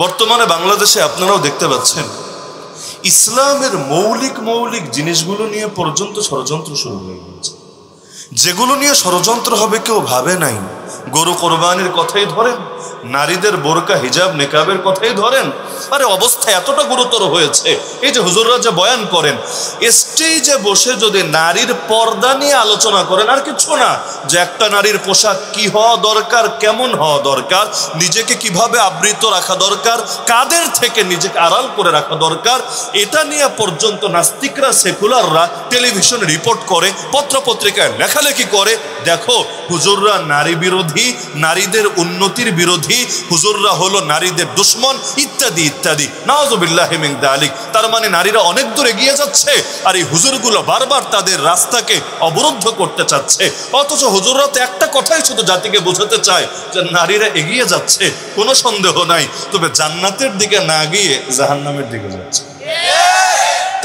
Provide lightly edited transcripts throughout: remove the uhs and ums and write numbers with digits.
বর্তমানে বাংলাদেশে আপনারাও দেখতে পাচ্ছেন ইসলামের মৌলিক মৌলিক জিনিসগুলো নিয়ে পর্যন্ত ষড়যন্ত্র শুরু হয়ে গেছে। যেগুলো নিয়ে ষড়যন্ত্র হবে কেউ ভাবে নাই। গরু কোরবানির কথাই ধরেন, নারীদের বোরকা হিজাব নেকাবের কথাই ধরেন। আরে অবস্থা এতটা গুরুতর হয়েছে, এই যে হুজুররা যে বয়ান করেন, স্টেজে বসে যদি নারীর পর্দা নিয়ে আলোচনা করেন, আর কিছু না, যে একটা নারীর পোশাক কি হওয়া দরকার, কেমন হওয়া দরকার, নিজেকে কিভাবে আবৃত রাখা দরকার, কাদের থেকে নিজেকে আড়াল করে রাখা দরকার, এটা নিয়ে পর্যন্ত নাস্তিকরা সেকুলাররা টেলিভিশনে রিপোর্ট করে, পত্রপত্রিকায় লেখালেখি করে। দেখো হুজুররা নারী বিরোধী, নারীদের উন্নতির বিরোধী, হুজুররা হলো নারীদের দুশ্মন, ইত্যাদি ইত্যাদি। নাউযুবিল্লাহি মিন যালিক। তার মানে নারীরা অনেক দূর এগিয়ে যাচ্ছে, আর এই হুজুরগুলো বারবার তাদের রাস্তাকে অবরুদ্ধ করতে চাচ্ছে। অথচ হুজুররা তো একটা কথাই শুধু জাতিকে বোঝাতে চায় যে নারীরা এগিয়ে যাচ্ছে, কোনো সন্দেহ নাই, তবে জান্নাতের দিকে না গিয়ে জাহান্নামের দিকে যাচ্ছে।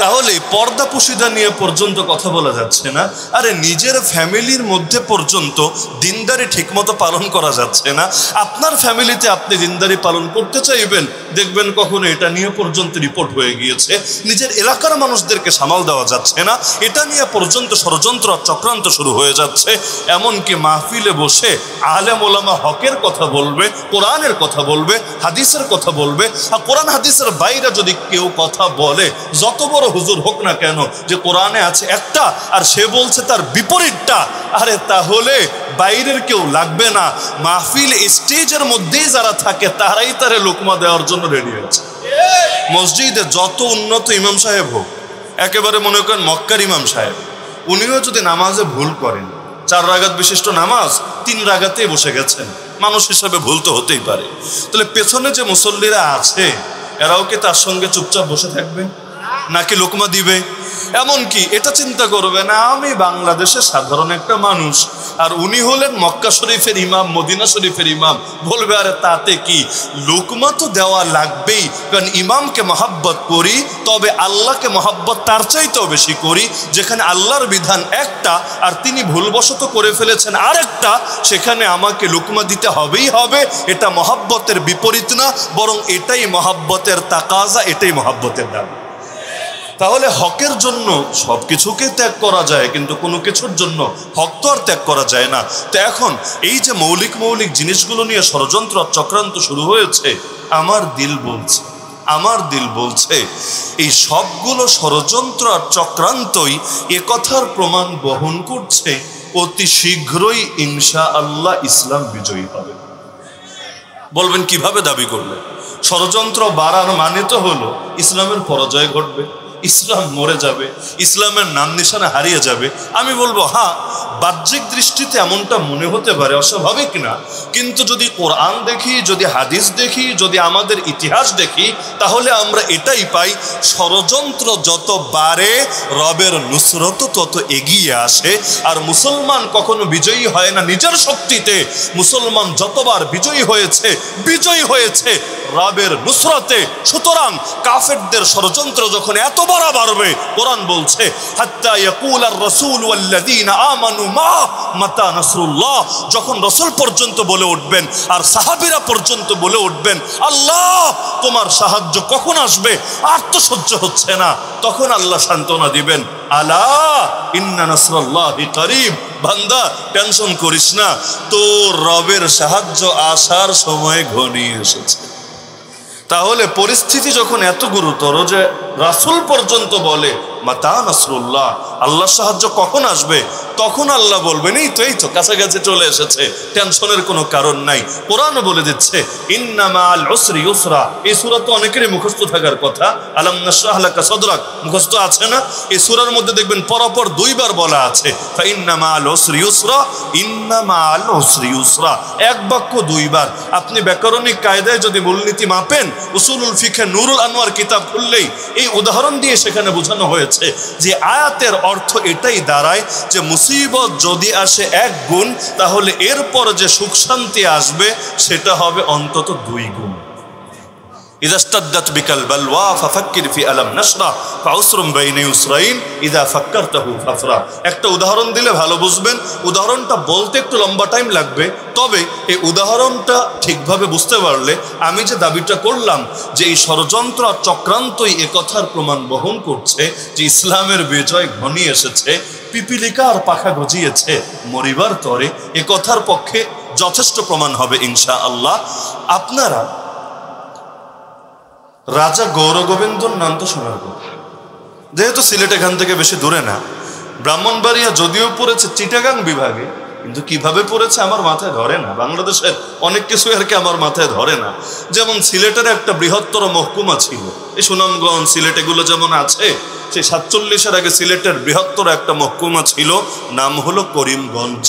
তাহলে পর্দা পুশিদা নিয়ে পর্যন্ত কথা বলা যাচ্ছে না। আরে নিজের ফ্যামিলির মধ্যে পর্যন্ত দিনদারি ঠিকমতো পালন করা যাচ্ছে না। আপনার ফ্যামিলিতে আপনি দিনদারি পালন করতে চাইবেন, দেখবেন কখনো এটা নিয়ে পর্যন্ত রিপোর্ট হয়ে গিয়েছে। নিজের এলাকার মানুষদেরকে সামাল দেওয়া যাচ্ছে না, এটা নিয়ে পর্যন্ত ষড়যন্ত্র চক্রান্ত শুরু হয়ে যাচ্ছে। এমনকি মাহফিলে বসে আলেম ওলামা হকের কথা বলবে, কোরআনের কথা বলবে, হাদিসের কথা বলবে, আর কোরআন হাদিসের বাইরে যদি কেউ কথা বলে, যত বড় হুজুর হোক না কেন, যে কোরআনে আছে একটা আর সে বলছে তার বিপরীতটা, আরে তাহলে বাইরের কেউ লাগবে না। মাহফিল স্টেজের মধ্যেই যারা থাকে তারাই তারে লোকমা দেওয়ার জন্য রেডি আছে। মসজিদে যত উন্নত ইমাম সাহেব হোক, একেবারে মনে করেন মক্কার ইমাম সাহেব, উনিও যদি নামাজে ভুল করেন, 4 রাকাত বিশিষ্ট নামাজ 3 রাকাতেই বসে গেছেন, মানুষ হিসাবে ভুল তো হতেই পারে। তাহলে পেছনে যে মুসল্লিরা আছে এরাও কি তার সঙ্গে চুপচাপ বসে থাকবে, নাকি লোকমা দিবে? এমনকি এটা চিন্তা করবে না, আমি বাংলাদেশের সাধারণ একটা মানুষ, আর উনি হলেন মক্কা শরীফের ইমাম, মদিনা শরীফের ইমাম, বলবে আরে তাতে কি, লোকমা তো দেওয়া লাগবেই, কারণ ইমামকে মহাব্বত করি, তবে আল্লাহকে মহাব্বত তার চাইতেও বেশি করি। যেখানে আল্লাহর বিধান একটা আর তিনি ভুলবশত করে ফেলেছেন আরেকটা, সেখানে আমাকে লোকমা দিতে হবেই হবে। এটা মহাব্বতের বিপরীত না, বরং এটাই মহাব্বতের তাকাজা, এটাই মহাব্বতের দাম। তাহলে হকের জন্য সব কিছুকে ত্যাগ করা যায়, কিন্তু কোনো কিছুর জন্য হক তো আর ত্যাগ করা যায় না। তো এখন এই যে মৌলিক মৌলিক জিনিসগুলো নিয়ে ষড়যন্ত্র চক্রান্ত শুরু হয়েছে, আমার দিল বলছে এই সবগুলো ষড়যন্ত্র আর চক্রান্তই একথার প্রমাণ বহন করছে, অতি শীঘ্রই ইনশাআল্লাহ ইসলাম বিজয়ী হবে। বলবেন কিভাবে দাবি করলে? ষড়যন্ত্র বাড়ার মানে তো হলো ইসলামের পরাজয় ঘটবে, ইসলাম মরে যাবে, ইসলামের নাম নিশানা হারিয়ে যাবে। আমি বলবো হ্যাঁ, বাহ্যিক দৃষ্টিতে এমনটা মনে হতে পারে, অস্বাভাবিক না, কিন্তু যদি কোরআন দেখি, যদি হাদিস দেখি, যদি আমাদের ইতিহাস দেখি, তাহলে আমরা এটাই পাই, ষড়যন্ত্র যত বাড়ে রবের নুসরত তত এগিয়ে আসে। আর মুসলমান কখনো বিজয়ী হয় না নিজের শক্তিতে, মুসলমান যতবার বিজয়ী হয়েছে রবের নুসরতে। সুতরাং কাফেরদের ষড়যন্ত্র যখন এত বড় বাড়বে, কোরআন বলছে হাত্তা ইয়াকুলার রাসূল ওয়াল্লাযীনা আমানু মাতা নাসরুল্লাহ, যখন রাসূল পর্যন্ত বলে উঠবেন আর সাহাবীরা পর্যন্ত বলে উঠবেন আল্লাহ তোমার সাহায্য কখন আসবে, আর তো সহ্য হচ্ছে না, তখন আল্লাহ সান্ত্বনা দিবেন আলা ইন্না নাসরাল্লাহি করিব, বান্দা টেনশন করিস না, তোর রবের সাহায্য আসার সময় ঘনিয়ে এসেছে। তাহলে পরিস্থিতি যখন এত গুরুতর যে রাসূল পর্যন্ত বলে মাতা নাসরুল্লাহ, আল্লাহর সাহায্য কখন আসবে, তখন আল্লাহ বলবেন এই তো কাছাকাছি চলে এসেছে, টেনশনের কোনো কারণ নাই। কোরআনও বলে দিচ্ছে ইন্না মাআল উসরি ইউসরা। এই সূরা তো অনেকেরই মুখস্থ থাকার কথা, আলাম নাশরাহ লাকা সাদরাক মুখস্থ আছে না? এই সূরার মধ্যে দেখবেন পরপর 2 বার বলা আছে ফা ইন্না মাআল উসরি ইউসরা, ইন্না মাআল উসরি ইউসরা, এক বাক্য 2 বার। আপনি ব্যাকরণিক কায়দায় যদি মূলনীতি মাপেন, উসুলুল ফিকহে নুরুল আনোয়ার কিতাব খুললেই এই উদাহরণ দিয়ে সেখানে বোঝানো হয়েছে যে আয়াতের অর্থ এটাই দাঁড়ায় যে মুসিবত যদি আসে 1 গুণ, তাহলে এরপর যে সুখ শান্তি আসবে সেটা হবে অন্তত 2 গুণ। ইযা ইসতাদ্দাত বিকাল বালওয়া ফাফাক্কির ফি আলাম নাশরাহ ফাউসরুম বাইনা ইউসরাইন ইযা ফাক্কারতাহু ফাফরা। একটা উদাহরণ দিলে ভালো বুঝবেন। উদাহরণটা বলতে একটু লম্বা টাইম লাগবে, তবে এই উদাহরণটা ঠিকভাবে বুঝতে পারলে আমি যে দাবিটা করলাম যে এই ষড়যন্ত্র আর চক্রান্তই এ কথার প্রমাণ বহন করছে যে ইসলামের বিজয় ঘনিয়ে এসেছে, পিপিলিকা আর পাখা গজিয়েছে মরিবার তরে, এ কথার পক্ষে যথেষ্ট প্রমাণ হবে ইনশাআল্লাহ। আপনারা রাজা গৌরগোবিন্দর নাম তো শোনার কথা, যেহেতু সিলেট এখান থেকে বেশি দূরে না, ব্রাহ্মণবাড়িয়া যদিও পড়েছে চিটাগাং বিভাগে, কিন্তু কিভাবে পড়েছে আমার মাথায় ধরে না। বাংলাদেশের অনেক কিছু আর কি আমার মাথায় ধরে না। যেমন সিলেটের একটা বৃহত্তর মহকুমা ছিল, এই সুনামগঞ্জ সিলেট এগুলো যেমন আছে, সেই 47-এর আগে সিলেটের বৃহত্তর একটা মহকুমা ছিল, নাম হলো করিমগঞ্জ।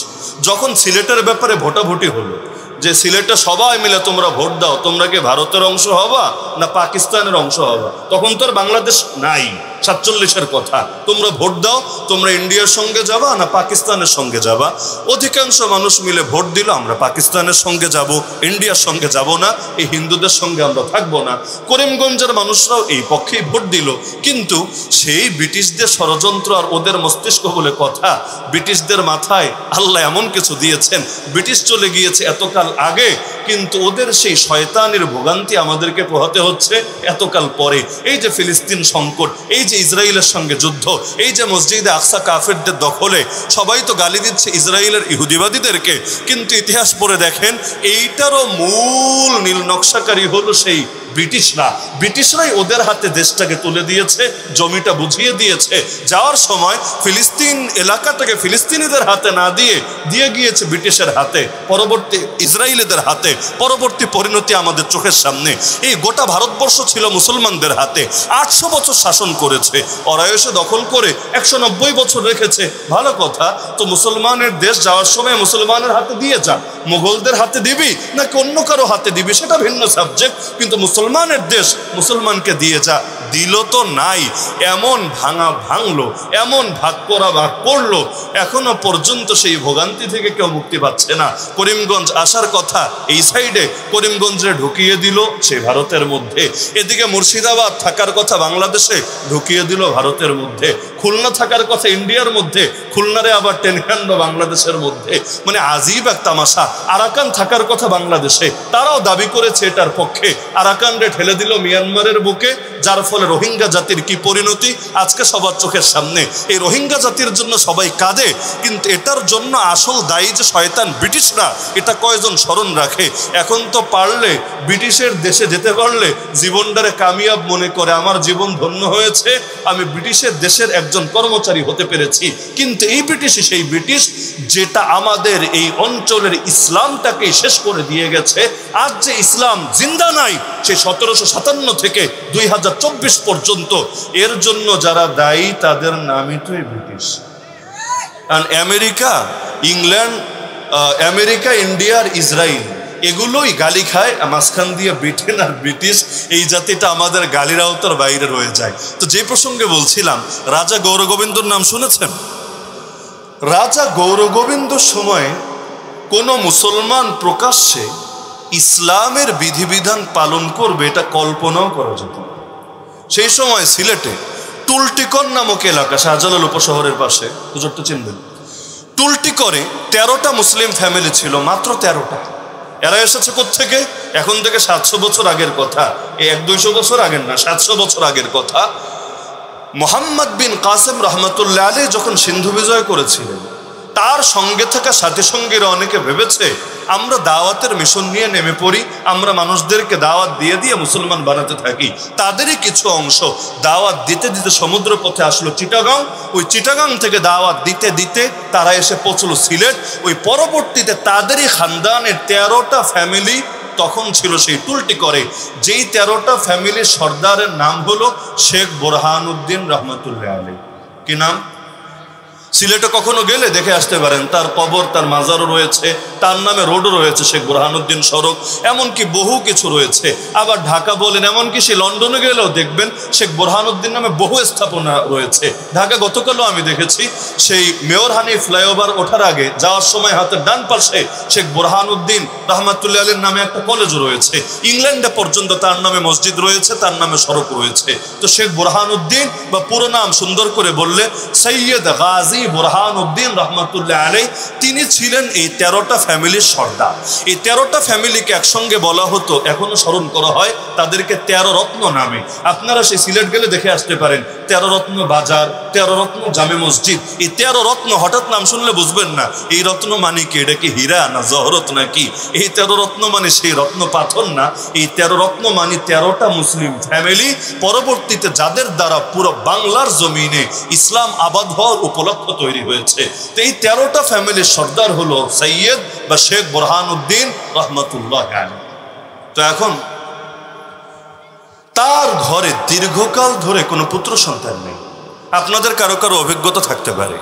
যখন সিলেটের ব্যাপারে ভোটাভুটি হলো যে সিলেটে সবাই মিলে তোমরা ভোট দাও, তোমরা কি ভারতের অংশ হবা না পাকিস্তানের অংশ হবা, তখন তো আর বাংলাদেশ নাই, 47-এর কথা, তোমরা ভোট দাও, তোমরা ইন্ডিয়ার সঙ্গে যাবা না পাকিস্তানের সঙ্গে যাবা। অধিকাংশ মানুষ মিলে ভোট দিল আমরা পাকিস্তানের সঙ্গে যাব, ইন্ডিয়ার সঙ্গে যাব না, এই হিন্দুদের সঙ্গে আমরা থাকবো না। করিমগঞ্জের মানুষরাও এই পক্ষেই ভোট দিল। কিন্তু সেই ব্রিটিশদের ষড়যন্ত্র আর ওদের মস্তিষ্ক বলে কথা, ব্রিটিশদের মাথায় আল্লাহ এমন কিছু দিয়েছেন, ব্রিটিশ চলে গিয়েছে এতকাল আগে, কিন্তু ওদের সেই শয়তানের ভোগান্তি আমাদেরকে পোহাতে হচ্ছে এতকাল পরে। এই যে ফিলিস্তিন সংকট, এই যে ইসরায়েলের সঙ্গে যুদ্ধ, এই যে মসজিদে আকসা কাফেরদের দখলে, সবাই তো গালি দিচ্ছে ইসরায়েলের ইহুদিবাদীদেরকে, কিন্তু ইতিহাস পড়ে দেখেন এইটারও মূল নীল নকশাকারী হলো সেই ব্রিটিশরা। ব্রিটিশরাই ওদের হাতে দেশটাকে তুলে দিয়েছে, জমিটা বুঝিয়ে দিয়েছে। যাওয়ার সময় ফিলিস্তিন এলাকাটাকে ফিলিস্তিনিদের হাতে না দিয়ে দিয়ে গিয়েছে ব্রিটিশের হাতে, পরবর্তী ইসরায়েলিদের হাতে। পরবর্তী পরিণতি আমাদের চোখের সামনে। এই গোটা ভারতবর্ষ ছিল মুসলমানদের হাতে, 800 বছর শাসন করেছে, অনায়াসে দখল করে 190 বছর রেখেছে। ভালো কথা, তো মুসলমানের দেশ যাওয়ার সময় মুসলমানের হাতে দিয়ে যা, মুঘলদের হাতে দিবি নাকি অন্য কারো হাতে দিবি সেটা ভিন্ন সাবজেক্ট, কিন্তু মুসলমানের দেশ মুসলমানকে দিয়ে যা। দিল তো নাই, এমন ভাঙা ভাঙলো, এমন ভাগ করা ভাগ করলো, এখনো পর্যন্ত সেই ভোগান্তি থেকে কেউ মুক্তি পাচ্ছে না। করিমগঞ্জ আসার কথা, এই সাইডে করিমগঞ্জে ঢুকিয়ে দিল সে ভারতের মধ্যে। এদিকে মুর্শিদাবাদ থাকার কথা বাংলাদেশে, ঢুকিয়ে দিল ভারতের মধ্যে। খুলনা থাকার কথা ইন্ডিয়ার মধ্যে, খুলনারে আবার টেনে আনলো বাংলাদেশের মধ্যে। মানে আজীব এক তামাশা। আরাকান থাকার কথা বাংলাদেশে, তারাও দাবি করেছে এটার পক্ষে, আরাকানরে ঠেলে দিল মিয়ানমারের বুকে, যার ফলে রোহিঙ্গা জাতির কি পরিণতি আজকে সবার চোখের সামনে। এই রোহিঙ্গা জাতির জন্য সবাই কাঁদে, কিন্তু এটার জন্য আসল দায়ী যে শয়তান ব্রিটিশরা, এটা কয়জন স্মরণ রাখে? এখন তো পারলে ব্রিটিশের দেশে যেতে পারলে জীবনটারে কামিয়াব মনে করে, আমার জীবন ধন্য হয়েছে, আমি ব্রিটিশের দেশের একজন কর্মচারী হতে পেরেছি। কিন্তু এই ব্রিটিশই সেই ব্রিটিশ যেটা আমাদের এই অঞ্চলের ইসলামটাকে শেষ করে দিয়ে গেছে। আজ যে ইসলাম জিন্দা নাই সেই 1757 থেকে 2024 পর্যন্ত, এর জন্য যারা দায়ী তাদের নামই তো ব্রিটিশ। কারণ আমেরিকা, ইংল্যান্ড, আমেরিকা, ইন্ডিয়া আর ইসরায়েল এগুলোই গালি খায়, মাঝখান দিয়ে ব্রিটেন আর ব্রিটিশ, এই জাতিটা আমাদের গালির আওতার বাইরে রয়ে যায়। তো যে প্রসঙ্গে বলছিলাম, রাজা গৌরগোবিন্দর নাম শুনেছেন? রাজা গৌরগোবিন্দর সময় কোনো মুসলমান প্রকাশ্যে ইসলামের বিধিবিধান পালন করবে এটা কল্পনাও করা যেত না। সেই সময় সিলেটে টুলটিকর নামক এলাকা, শাহজালাল উপশহরের পাশে, হুজুর তো চিনবেন, টুলটিকরে 13টা মুসলিম ফ্যামিলি ছিল, মাত্র 13টা। এরা এসেছে কোত্থেকে? এখন থেকে 700 বছর আগের কথা, এই 100-200 বছর আগের না, 700 বছর আগের কথা। মোহাম্মদ বিন কাসেম রহমতুল্লাহ আলাইহি যখন সিন্ধু বিজয় করেছিলেন, তার সঙ্গে থাকা সাথী সঙ্গীরা অনেকে ভেবেছে আমরা দাওয়াতের মিশন নিয়ে নেমে পড়ি, আমরা মানুষদেরকে দাওয়াত দিয়ে দিয়ে মুসলমান বানাতে থাকি। তাদেরই কিছু অংশ দাওয়াত দিতে দিতে সমুদ্র পথে আসলো চিটাগাং, ওই চিটাগাং থেকে দাওয়াত দিতে দিতে তারা এসে পৌঁছলো সিলেট। ওই পরবর্তীতে তাদেরই খানদানের 13টা ফ্যামিলি তখন ছিল সেই টুলটিকরে, যেই 13টা ফ্যামিলির সর্দারের নাম হলো শেখ বোরহানুদ্দিন রহমতুল্লাহ আলাইহি। কি নাম? সিলেটে কখনো গেলে দেখে আসতে পারেন, তার কবর, তার মাজারও রয়েছে, তার নামে রোডও রয়েছে, শেখ বুরহানুদ্দিন সড়ক, এমনকি বহু কিছু রয়েছে। আবার ঢাকা বলেন, এমনকি সেই লন্ডনে গেলেও দেখবেন শেখ বুরহানুদ্দিন নামে বহু স্থাপনা রয়েছে। ঢাকা গতকালও আমি দেখেছি, সেই মেয়র হানি ফ্লাইওভার ওঠার আগে যাওয়ার সময় হাতের ডান পাশে শেখ বুরহানুদ্দিন রহমাতুল্লাহ আলীর নামে একটা কলেজও রয়েছে। ইংল্যান্ডে পর্যন্ত তার নামে মসজিদ রয়েছে, তার নামে সড়ক রয়েছে। তো শেখ বুরহানুদ্দিন বা পুরো নাম সুন্দর করে বললে সৈয়দ গাজী বুরহানুদ্দিন রহমাতুল্লাহ আলাইহি, তিনি ছিলেন এই 13টা ফ্যামিলির সর্দার। এই 13টা ফ্যামিলিকে একসঙ্গে বলা হতো, এখনো স্মরণ করা হয় তাদেরকে 13 রত্ন নামে। আপনারা সেই সিলেট গেলে দেখে আসতে পারেন 13 রত্ন বাজার, 13 রত্ন জামে মসজিদ। এই 13 রত্ন হঠাৎ নাম শুনলে বুঝবেন না এই রত্ন মানে কি, এটা কি হীরা না জহরত নাকি। এই 13 রত্ন মানে সেই রত্ন পাথর না, এই 13 রত্ন মানে 13টা মুসলিম ফ্যামিলি, পরবর্তীতে যাদের দ্বারা পুরো বাংলার জমিনে ইসলাম আবাদ হওয়ার উপলক্ষ তৈরি হয়েছে। তো এই 13টা ফ্যামিলির সর্দার হলো সৈয়দ বা শেখ বুরহানুদ্দিন রহমাতুল্লাহ আলাইহি। তো এখন তার ঘরে দীর্ঘকাল ধরে কোনো পুত্র সন্তান নেই। আপনাদের কারো কারো অভিজ্ঞতা থাকতে পারে,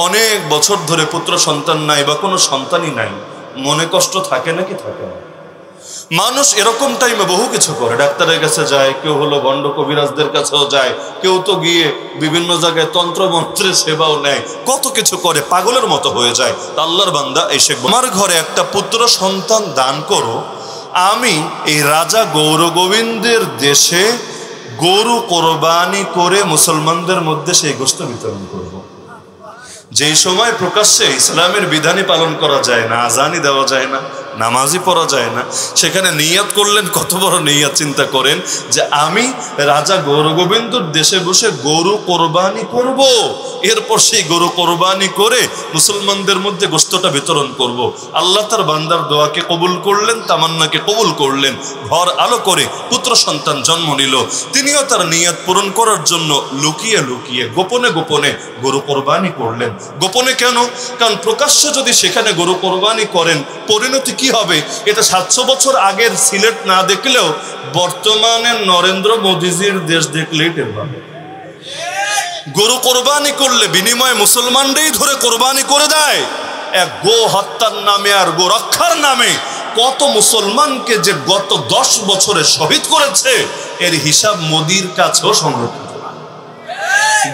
অনেক বছর ধরে পুত্র সন্তান নাই বা কোনো সন্তানই নাই, মনে কষ্ট থাকে নাকি থাকে না? মানুষ এরকম টাইমে বহু কিছু করে, ডাক্তারের কাছে যায়, কেউ হলো গন্ড কবিরাজদের কাছেও যায়, কেউ তো গিয়ে বিভিন্ন জায়গায় তন্ত্রমন্ত্রের সেবাও নেয়, কত কিছু করে, পাগলের মতো হয়ে যায়। আল্লাহর বান্দা এসে, আমার ঘরে একটা পুত্র সন্তান দান করো, আমি এই রাজা গৌরগোবিন্দের দেশে গরু কোরবানি করে মুসলমানদের মধ্যে সেই গোশত বিতরণ করব। যেই সময় প্রকাশ্যে ইসলামের বিধানই পালন করা যায় না, আজানই দেওয়া যায় না, নামাজই পড়া যায় না, সেখানে নিয়ত করলেন, কত বড় নিয়ত চিন্তা করেন, যে আমি রাজা গৌরগোবিন্দর দেশে বসে গরু কোরবানি করব, এরপর সেই গরু কোরবানি করে মুসলমানদের মধ্যে গোশতটা বিতরণ করব। আল্লাহ তার বান্দার দোয়াকে কবুল করলেন, তামান্নাকে কবুল করলেন, ঘর আলো করে পুত্র সন্তান জন্ম নিল। তিনিও তার নিয়ত পূরণ করার জন্য লুকিয়ে লুকিয়ে গোপনে গোপনে গরু কোরবানি করলেন। গোপনে কেন? কারণ প্রকাশ্যে যদি সেখানে গরু কোরবানি করেন, পরিণতি কি হবে এটা 700 বছর আগের সিলেট না দেখলেও বর্তমানে নরেন্দ্র মোদীজির দেশ দেখলেই টের পাবে। গরু কোরবানি করলে বিনিময়ে মুসলমানরাই ধরে কোরবানি করে দেয়। এক গো হত্যার নামে আর গো রক্ষার নামে কত মুসলমানকে যে গত 10 বছরে শহীদ করেছে, এর হিসাব মোদির কাছেও সংরক্ষিত।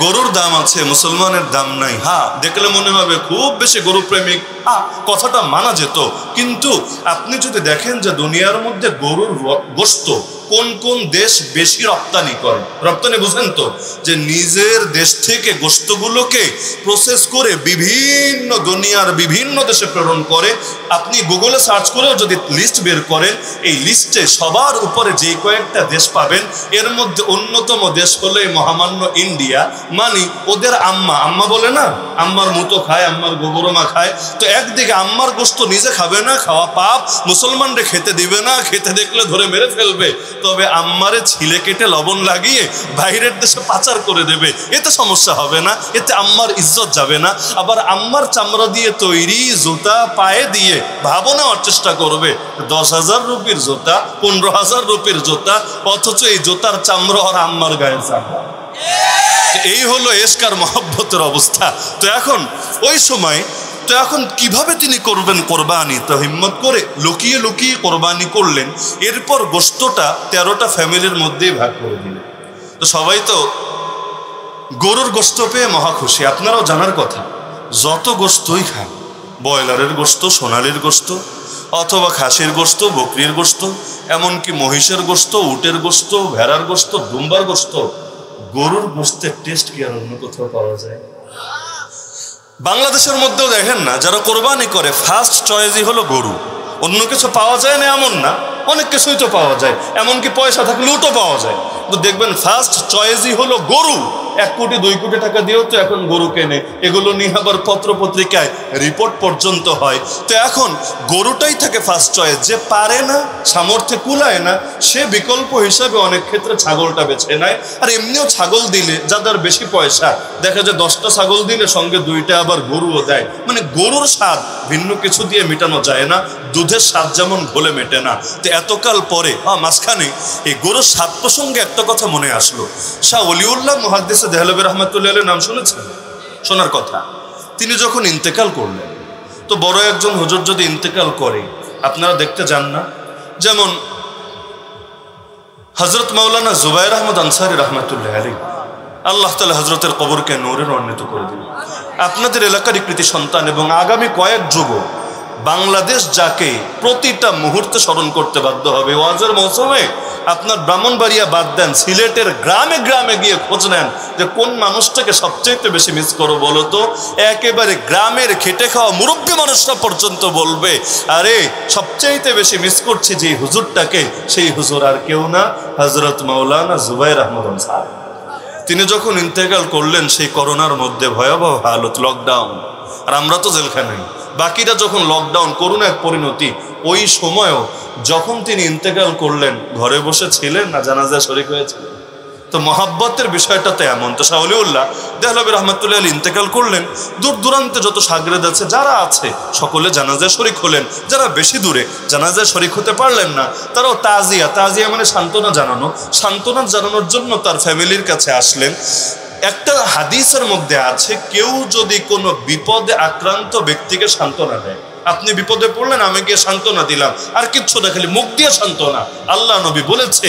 গরুর দাম আছে, মুসলমানের দাম নাই। হ্যাঁ, দেখলে মনে হবে খুব বেশি গরু প্রেমিক, হ্যাঁ কথাটা মানা যেত, কিন্তু আপনি যদি দেখেন যে দুনিয়ার মধ্যে গরুর গোশত কোন কোন দেশ বেশি রপ্তানি করে, রপ্তানি বুঝেন তো, যে নিজের দেশ থেকে গোশতগুলোকে প্রসেস করে বিভিন্ন দুনিয়ার বিভিন্ন দেশে প্রেরণ করে। আপনি গুগলে সার্চ করেও যদি লিস্ট বের করেন, এই লিস্টে সবার উপরে যে কয়েকটা দেশ পাবেন, এর মধ্যে অন্যতম দেশ হলো এই মহামান্য ইন্ডিয়া। মানে ওদের আম্মা বলে না, আম্মার মুতো খায়, আম্মার গোবরমা খায়। তো একদিকে আম্মার গোশত নিজে খাবে না, খাওয়া পাপ, মুসলমানরে খেতে দিবে না, খেতে দেখলে ধরে মেরে ফেলবে, তবে আম্মারে ছিলে কেটে লবণ লাগিয়ে বাইরের দেশে পাচার করে দেবে, এতে সমস্যা হবে না, এতে আম্মার ইজ্জত যাবে না। আবার আম্মার চামড়া দিয়ে তৈরি জুতা পায়ে দিয়ে ভাবো নেওয়ার চেষ্টা করবে, 10,000 রুপির জুতা, 15,000 রুপির জুতা, অথচ এই জুতার চামড়া আর আম্মার গায়ে চামড়া। এই হলো এশকার মহব্বতের অবস্থা। তো এখন ওই সময়, তো এখন কিভাবে তিনি করবেন কোরবানি? তো হিম্মত করে লুকিয়ে লুকিয়ে কোরবানি করলেন। এরপর গোশতটা 13টা ফ্যামিলির মধ্যেই ভাগ করে দিলেন। তো সবাই তো গরুর গোশত পেয়ে মহা খুশি। আপনারাও জানার কথা, যত গোশতই খান, ব্রয়লারের গোশত, সোনালির গোশত, অথবা খাসির গোশত, বকরির গোশত, এমনকি মহিষের গোশত, উটের গোশত, ভেড়ার গোশত, দুম্বার গোশত, গরুর গোশতের টেস্ট কি আর অন্য কোথাও পাওয়া যায়? বাংলাদেশের মধ্যেও দেখেন না, যারা কোরবানি করে ফার্স্ট চয়েসই হলো গরু। অন্য কিছু পাওয়া যায় না এমন না, অনেক কিছুই তো পাওয়া যায়, এমনকি পয়সা থাকলে লুটও পাওয়া যায়, তো দেখবেন ফার্স্ট চয়েসই হলো গরু। 1 কোটি 2 কোটি টাকা দিয়েও তো এখন গরু কেনে, এগুলো নিয়ে আবার পত্র পত্রিকায় রিপোর্ট পর্যন্ত হয়। তো এখন গরুটাই থাকে ফার্স্ট চয়েস। যে পারে না, সামর্থ্যে কুলায় না, সে বিকল্প হিসাবে অনেক ক্ষেত্রে ছাগলটা বেছে নেয়। আর এমনিও ছাগল দিলে যাদের বেশি পয়সা, দেখা যায় 10টা ছাগল দিলে সঙ্গে 2টা আবার গরুও দেয়। মানে গরুর স্বাদ ভিন্ন কিছু দিয়ে মেটানো যায় না, দুধের স্বাদ যেমন ঘোলে মেটে না। তো এতকাল পরে মাঝখানে এই গরুর স্বাদ প্রসঙ্গে একটা কথা মনে আসলো। শাহ ওলিউল্লাহ মুহাদ্দিস দেহলভী রহমাতুল্লাহ আলাইহির নাম শুনেছেন? শোনার কথা। তিনি যখন ইন্তেকাল করলেন, তো বড় একজন হুজুর যদি ইন্তেকাল করে আপনারা দেখতে যান না? যেমন হজরত মাওলানা জুবাইর আহমদ আনসারী রহমতুল্লাহ আলাইহি, আল্লাহ তাআলা হজরতের কবরকে নূরে রঞ্জিত করে দিন। আপনাদের এলাকারই কৃতি সন্তান এবং আগামী কয়েক যুগ বাংলাদেশ যাকে প্রতিটা মুহূর্তে স্মরণ করতে বাধ্য হবে। ওয়াজের মৌসুমে আপনার ব্রাহ্মণবাড়িয়া বাদ দেন, সিলেটের গ্রামে গ্রামে গিয়ে খোঁজ নেন যে কোন মানুষটাকে সবচেয়ে বেশি মিস করো বলো তো। একেবারে গ্রামের খেটে খাওয়া মুরব্বী মানুষরা পর্যন্ত বলবে, আরে সবচেয়ে বেশি মিস করছি যে হুজুরটাকে, সেই হুজুর আর কেউ না, হজরত মাওলানা জুবাইর আহমদ আনসারী। তিনি যখন ইন্তেকাল করলেন সেই করোনার মধ্যে, ভয়াবহ হালত, লকডাউন, আর আমরা তো জেলখানায়, বাকিরা যখন লকডাউন, করোনা এক পরিণতি। ওই সময়ও যখন তিনি ইন্তেকাল করলেন ঘরে বসে ছিলেন না জানাজা শরীক হয়েছিলেন? তো মহাব্বতের বিষয়টা তো এমন। তো শাহ ওলিউল্লাহ দেহলভী রহমতুল্লাহ আলাইহি ইন্তেকাল করলেন, দূর দূরান্তে যত সাগরেদ আছে যারা আছে সকলে জানাজা শরীক হলেন। যারা বেশি দূরে জানাজা শরীক হতে পারলেন না, তারাও তাজিয়া মানে সান্ত্বনা জানানোর জন্য তার ফ্যামিলির কাছে আসলেন। একটা হাদিসের মধ্যে আছে, কেউ যদি কোনো বিপদে আক্রান্ত ব্যক্তিকে সান্ত্বনা দেয়, আপনি বিপদে পড়লেন, আমি গিয়ে সান্ত্বনা দিলাম, আর কিচ্ছু না, খালি মুখ দিয়ে সান্ত্বনা। আল্লাহ নবী বলেছে,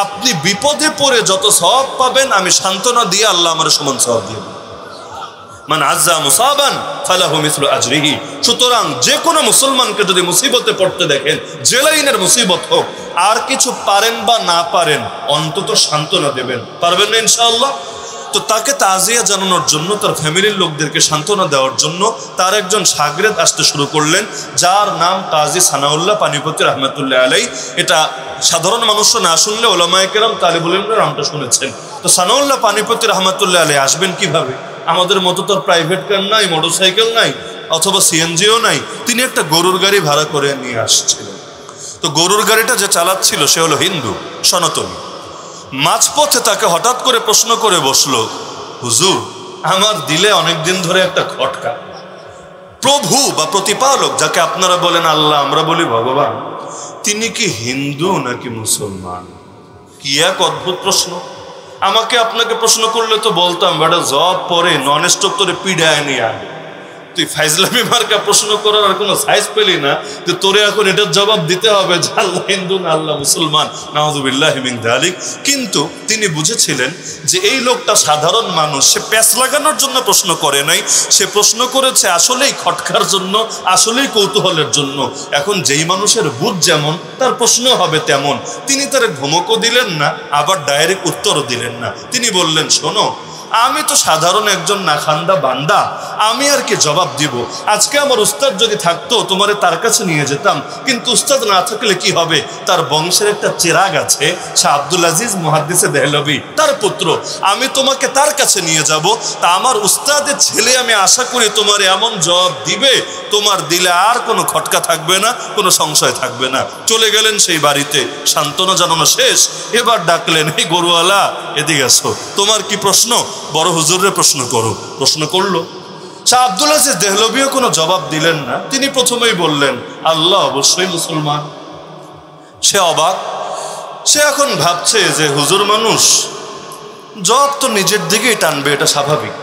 আপনি বিপদে পড়ে যত সওয়াব পাবেন, আমি সান্ত্বনা দিয়ে আল্লাহ আমার সমান সওয়াব দিয়ে দেব। মান আজ্জা মুসাবান ফালাহু মিসলু আজরিহি। সুতরাং যে কোনো মুসলমানকে যদি মুসিবতে পড়তে দেখেন, যে লাইনের মুসিবত হোক, আর কিছু পারেন বা না পারেন, অন্তত সান্ত্বনা দেবেন। পারবেন না ইনশাআল্লাহ? তো তাকে তাজিয়া জানানোর জন্য, তার ফ্যামিলির লোকদেরকে সান্ত্বনা দেওয়ার জন্য তার একজন শাগরেদ আসতে শুরু করলেন, যার নাম কাজী সানাউল্লাহ পানিপতি রহমতুল্লাহ আলাইহি। এটা সাধারণ মানুষরা না শুনলে ওলামায়ে কেরাম, তালিবুল ইলমরা নামটা শুনেছেন। তো সানাউল্লাহ পানিপতি রহমতুল্লাহ আলাইহি আসবেন কিভাবে? আমাদের মতো তোর প্রাইভেট কার নাই, মোটরসাইকেল নাই, অথবা সিএনজিও নাই। তিনি একটা গরুর গাড়ি ভাড়া করে নিয়ে আসছিলেন। তো গরুর গাড়িটা যে চালাচ্ছিল সে হলো হিন্দু, সনাতনী। মাঝপথে তাকে হঠাৎ করে প্রশ্ন করে বসলো, হুজুর, আমার দিলে অনেকদিন ধরে একটা খটকা। প্রভু বা প্রতিপালক, যাকে আপনারা বলেন আল্লাহ, আমরা বলি ভগবান, তিনি কি হিন্দু নাকি মুসলমান? কি এক অদ্ভুত প্রশ্ন। আমাকে আপনাকে প্রশ্ন করলে তো বলতাম, বেটা জব পরে নন স্টপ তোরে পিড়ায় নিয়ে আগে, তুই ফাইজলামি মার্কা প্রশ্ন করার আর কোনো সাইজ পেলি না যে তোরে এখন এটার জবাব দিতে হবে যে আল্লাহ হিন্দু না আল্লাহ মুসলমান, নাউযুবিল্লাহি মিন যালিক। কিন্তু তিনি বুঝেছিলেন যে এই লোকটা সাধারণ মানুষ, সে প্যাঁচ লাগানোর জন্য প্রশ্ন করে নাই, সে প্রশ্ন করেছে আসলেই খটকার জন্য, আসলেই কৌতূহলের জন্য। এখন যেই মানুষের বুঝ যেমন, তার প্রশ্ন হবে তেমন। তিনি তার ধমকও দিলেন না, আবার ডাইরেক্ট উত্তরও দিলেন না। তিনি বললেন, শোনো, আমি তো সাধারণ একজন নাখান্দা বান্দা, আমি আর কি জবাব দিব? আজকে আমার উস্তাদ যদি থাকতো তোমারে তার কাছে নিয়ে যেতাম, কিন্তু উস্তাদ না থাকলে কি হবে? তার বংশের একটা চেরাগ আছে, শাহ আব্দুল আজিজ মুহাদ্দিসে দেহলভী, তার পুত্র। আমি তোমাকে তার কাছে নিয়ে যাব, তা আমার উস্তাদের ছেলে, আমি আশা করি তোমার এমন জবাব দিবে, তোমার দিলে আর কোনো খটকা থাকবে না, কোনো সংশয় থাকবে না। চলে গেলেন সেই বাড়িতে, সান্ত্বনা জানানো শেষ। এবার ডাকলেন, এই গরুওয়ালা, এদিকে আসো, তোমার কি প্রশ্ন? বড় হুজুরের প্রশ্ন করো। প্রশ্ন করলো। শাহ আব্দুল আজিজ দেহলভীও কোনো জবাব দিলেন না। তিনি প্রথমেই বললেন, আল্লাহ অবশ্যই মুসলমান। সে অবাক। সে এখন ভাবছে যে হুজুর মানুষ, জবাব তো নিজের দিকেই টানবে, এটা স্বাভাবিক।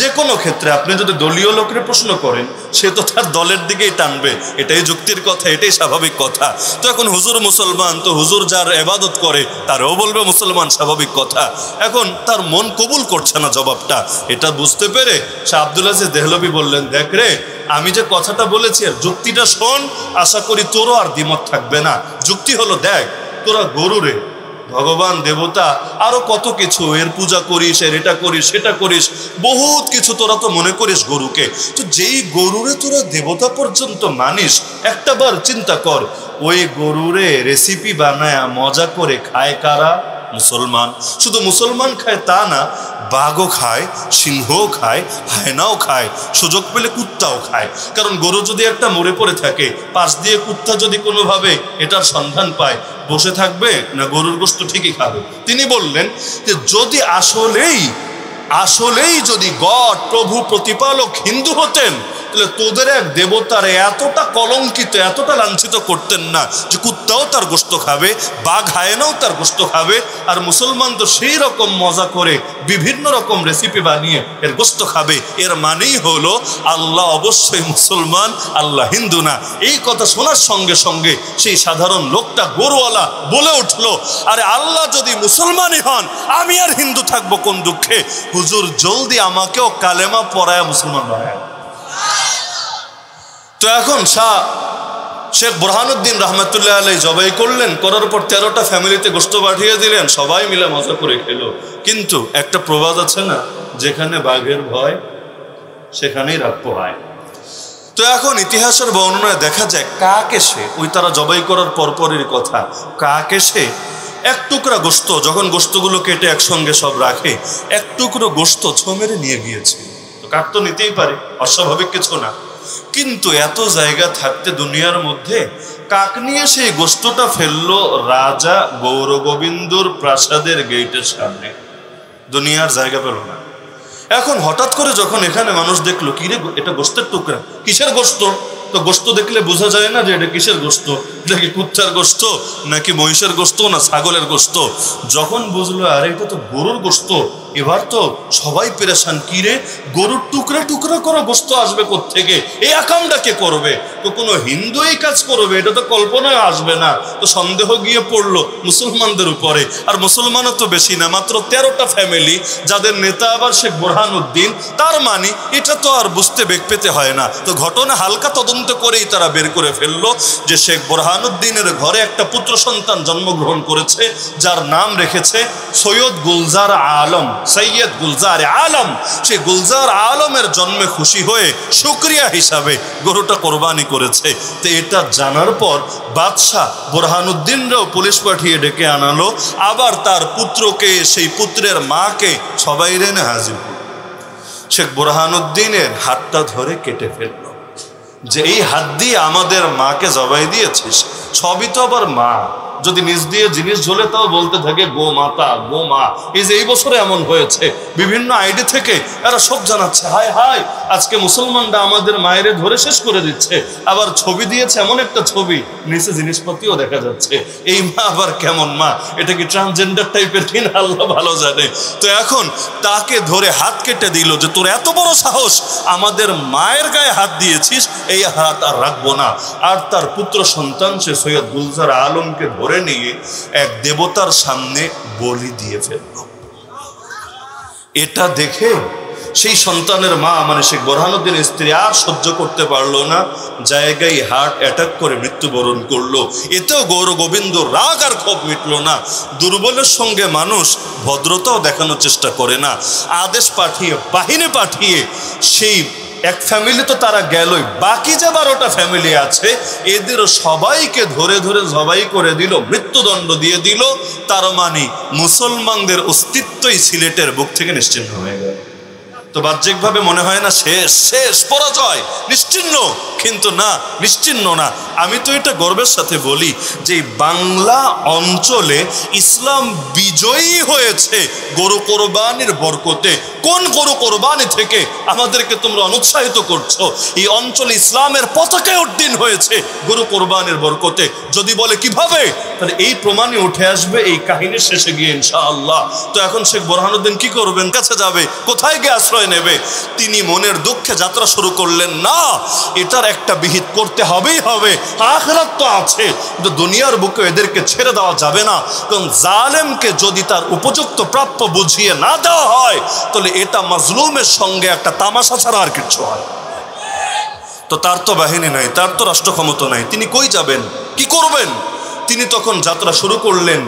যে কোনো ক্ষেত্রে আপনি যদি দলীয় লোকের প্রশ্ন করেন, সে তো তার দলের দিকেই টানবে, এটাই যুক্তির কথা, এটাই স্বাভাবিক কথা। তো এখন হুজুর মুসলমান, তো হুজুর যার ইবাদত করে তারও বলবে মুসলমান, স্বাভাবিক কথা। এখন তার মন কবুল করছে না জবাবটা। এটা বুঝতে পেরে শাহ আব্দুল আজিজ দেহলভী বললেন, দেখ রে, আমি যে কথাটা বলেছি আর যুক্তিটা শোন, আশা করি তোরও আর দ্বিমত থাকবে না। যুক্তি হলো, দেখ, তোরা গরুরে ভগবান দেবতা আরো কত কিছু, এর পূজা করিস, এর এটা করিস, সেটা করিস, বহুত কিছু তোরা তো মনে করিস গরুকে। তো যেই গরুরে তোরা দেবতা পর্যন্ত মানিস, একটা বার চিন্তা কর, ওই গরুরে রেসিপি বানায় মজা করে খায় কারা? মুসলমান। শুধু মুসলমান খায় তা না, বাঘও খায়, সিংহও খায়, হায়নাও খায়, সুযোগ পেলে কুত্তাও খায়। কারণ গরু যদি একটা মরে পড়ে থাকে, পাশ দিয়ে কুত্তা যদি কোনোভাবে এটার সন্ধান পায়, বসে থাকবে না? গরুর গোশত ঠিকই খাবে। তিনি বললেন যে যদি আসলেই আসলেই যদি গড প্রভু প্রতিপালক হিন্দু হতেন, তাহলে তোদের এক দেবতার এতটা কলঙ্কিত, এতটা লাঞ্ছিত করতেন না যে কুত্তাও তার গোশত খাবে, বাঘ হায়েনাও তার গোশত খাবে। আর মুসলমান তো সেই রকম মজা করে বিভিন্ন রকম রেসিপি বানিয়ে এর গোশত খাবে। এর মানেই হলো আল্লাহ অবশ্যই মুসলমান, আল্লাহ হিন্দু না। এই কথা শোনার সঙ্গে সঙ্গে সেই সাধারণ লোকটা গরুওয়ালা বলে উঠলো, আরে আল্লাহ যদি মুসলমানই হন, আমি আর হিন্দু থাকবো কোন দুঃখে? হুজুর জলদি আমাকেও কালেমা পড়ায় মুসলমান বানায়। তো এখন শেখ বুরহানুদ্দিন রহমতুল্লাহ আলাই জবাই করলেন, করার পর 13টা ফ্যামিলিতে গোশত পাঠিয়ে দিলেন, সবাই মিলে মজা করে খেলো। কিন্তু একটা প্রবাদ আছে না, যেখানে বাঘের ভয় সেখানেই রাগ পোহায়। তো এখন ইতিহাসের বর্ণনায় দেখা যায় কাক এসে, ওই তারা জবাই করার পরপরের কথা, কাক এসে এক টুকরা গোশত, যখন গোশতগুলো কেটে একসঙ্গে সব রাখে, এক টুকরো গোশত ছো মেরে নিয়ে গিয়েছে। তো কাক তো নিতেই পারে, অস্বাভাবিক কিছু না। কিন্তু এত জায়গা থাকতে দুনিয়ার মধ্যে কাক নিয়ে সেই গোশতটা ফেললো রাজা গৌরগোবিন্দর প্রাসাদের গেটের সামনে। দুনিয়ার জায়গা পেল না। এখন হঠাৎ করে যখন এখানে মানুষ দেখলো, কিরে এটা গোশতের টুকরা, কিসের গোশত? তো গোশত দেখলে বোঝা যায় না যে এটা কিসের গোশত, এটা কি কুত্তার গোশত নাকি মহিষের গোশত না ছাগলের গোশত। যখন বুঝলো আরে এটা তো গরুর গোশত, এবার তো সবাই পেরেশান, কিরে গরুর টুকরা টুকরা করা গোশত আসবে কোত্থেকে, এই আকামটা কে করবে? তো কোনো হিন্দু এই কাজ করবে, এটা তো কল্পনায় আসবে না। তো সন্দেহ গিয়ে পড়লো মুসলমানদের উপরে। আর মুসলমানও তো বেশি না, মাত্র 13টা ফ্যামিলি, যাদের নেতা আবার শেখ বুরহানুদ্দিন। তার মানে এটা তো আর বুঝতে বেগ পেতে হয় না। তো ঘটনা হালকা তদন্ত করেই তারা বের করে ফেললো যে শেখ বুরহানুদ্দিনের ঘরে একটা পুত্র সন্তান জন্মগ্রহণ করেছে, যার নাম রেখেছে সৈয়দ গুলজার আলম, সৈয়দ গুলজার আলম। সেই গুলজার আলমের জন্মে খুশি হয়ে শুকরিয়া হিসাবে গরুটা কোরবানি করেছে। তো এটা জানার পর বাদশাহ বুরহানুদ্দিনরাও পুলিশ পাঠিয়ে ডেকে আনালো, আবার তার পুত্রকে, সেই পুত্রের মাকে সবাই এনে হাজির করল। শেখ বুরহানুদ্দিনের হাতটা ধরে কেটে ফেললো যে এই হাত দিয়ে আমাদের মাকে জবাই দিয়েছিস। সবই তো আবার মা, যদি নিজ দিয়ে জিনিস ঝোলে তাও বলতে থাকে গো মাতা, গো মা। এই যে এই বছরে এমন হয়েছে, বিভিন্ন আইডি থেকে এরা সব জানাচ্ছে, হায় হায় আজকে মুসলমানরা আমাদের মায়ের ধরে শেষ করে দিচ্ছে। আবার ছবি দিয়েছে, এমন একটা ছবি নিচে জিনিসপত্রও দেখা যাচ্ছে। এই মা আবার কেমন মা? এটা কি ট্রান্সজেন্ডার টাইপের কিনা আল্লাহ ভালো জানে। তো এখন তাকে ধরে হাত কেটে দিল যে তোর এত বড় সাহস, আমাদের মায়ের গায়ে হাত দিয়েছিস, এই হাত আর রাখবো না। আর তার পুত্র সন্তান সে সৈয়দ গুলজার আলমকে ধরে নিয়ে এক দেবতার সামনে বলি দিয়ে ফেলল। এটা দেখে সেই সন্তানের মা মানে শেখ বুরহানুদ্দিনের স্ত্রী আর সহ্য করতে পারলো না, জায়গায় হার্ট অ্যাটাক করে মৃত্যুবরণ করলো। এতেও গৌরগোবিন্দ রাগ আর ক্ষোভ মিটলো না। দুর্বলের সঙ্গে মানুষ ভদ্রতাও দেখানোর চেষ্টা করে না। আদেশ পাঠিয়ে, বাহিনী পাঠিয়ে সেই এক ফ্যামিলি তো তারা গেলই, বাকি যে 12টা ফ্যামিলি আছে এদেরও সবাইকে ধরে ধরে জবাই করে দিল, মৃত্যুদণ্ড দিয়ে দিল। তার মানে মুসলমানদের অস্তিত্বই সিলেটের বুক থেকে নিশ্চিহ্ন হয়ে গেল। তো বাহ্যিকভাবে মনে হয় না শেষ, শেষ পরাজয়, নিশ্চিহ্ন, কিন্তু না, নিশ্চিহ্ন না। আমি তো এটা গর্বের সাথে বলি যে বাংলা অঞ্চলে ইসলাম বিজয়ী হয়েছে গরু কোরবানির বরকতে। কোন গরু কোরবানি থেকে আমাদেরকে তোমরা অনুৎসাহিত করছো? এই অঞ্চলে ইসলামের পতাকা উড্ডীন হয়েছে গরু কোরবানির বরকতে। যদি বলে কিভাবে, তাহলে এই প্রমাণে উঠে আসবে এই কাহিনীর শেষে গিয়ে ইনশাআল্লাহ। তো এখন শেখ বুরহানুদ্দিন কি করবেন? কাছে যাবে, কোথায় গিয়ে আশ্রয় নেবে? তিনি মনের দুঃখে যাত্রা শুরু করলেন, না এটার একটা বিহিত করতে হবেই হবে, আখিরাত তো আছে, কিন্তু দুনিয়ার বুকে এদেরকে ছেড়ে দেওয়া যাবে না। কারণ জালেমকে যদি তার উপযুক্ত প্রাপ্য বুঝিয়ে না দেওয়া হয়, তাহলে এটা মাজলুমের সঙ্গে একটা তামাশা ছাড়া আর কিছু হয়। তো তার তো বাহিনী নাই, তার তো রাষ্ট্র ক্ষমতা নাই, তিনি কই যাবেন, কি করবেন? তিনি তখন যাত্রা শুরু করলেন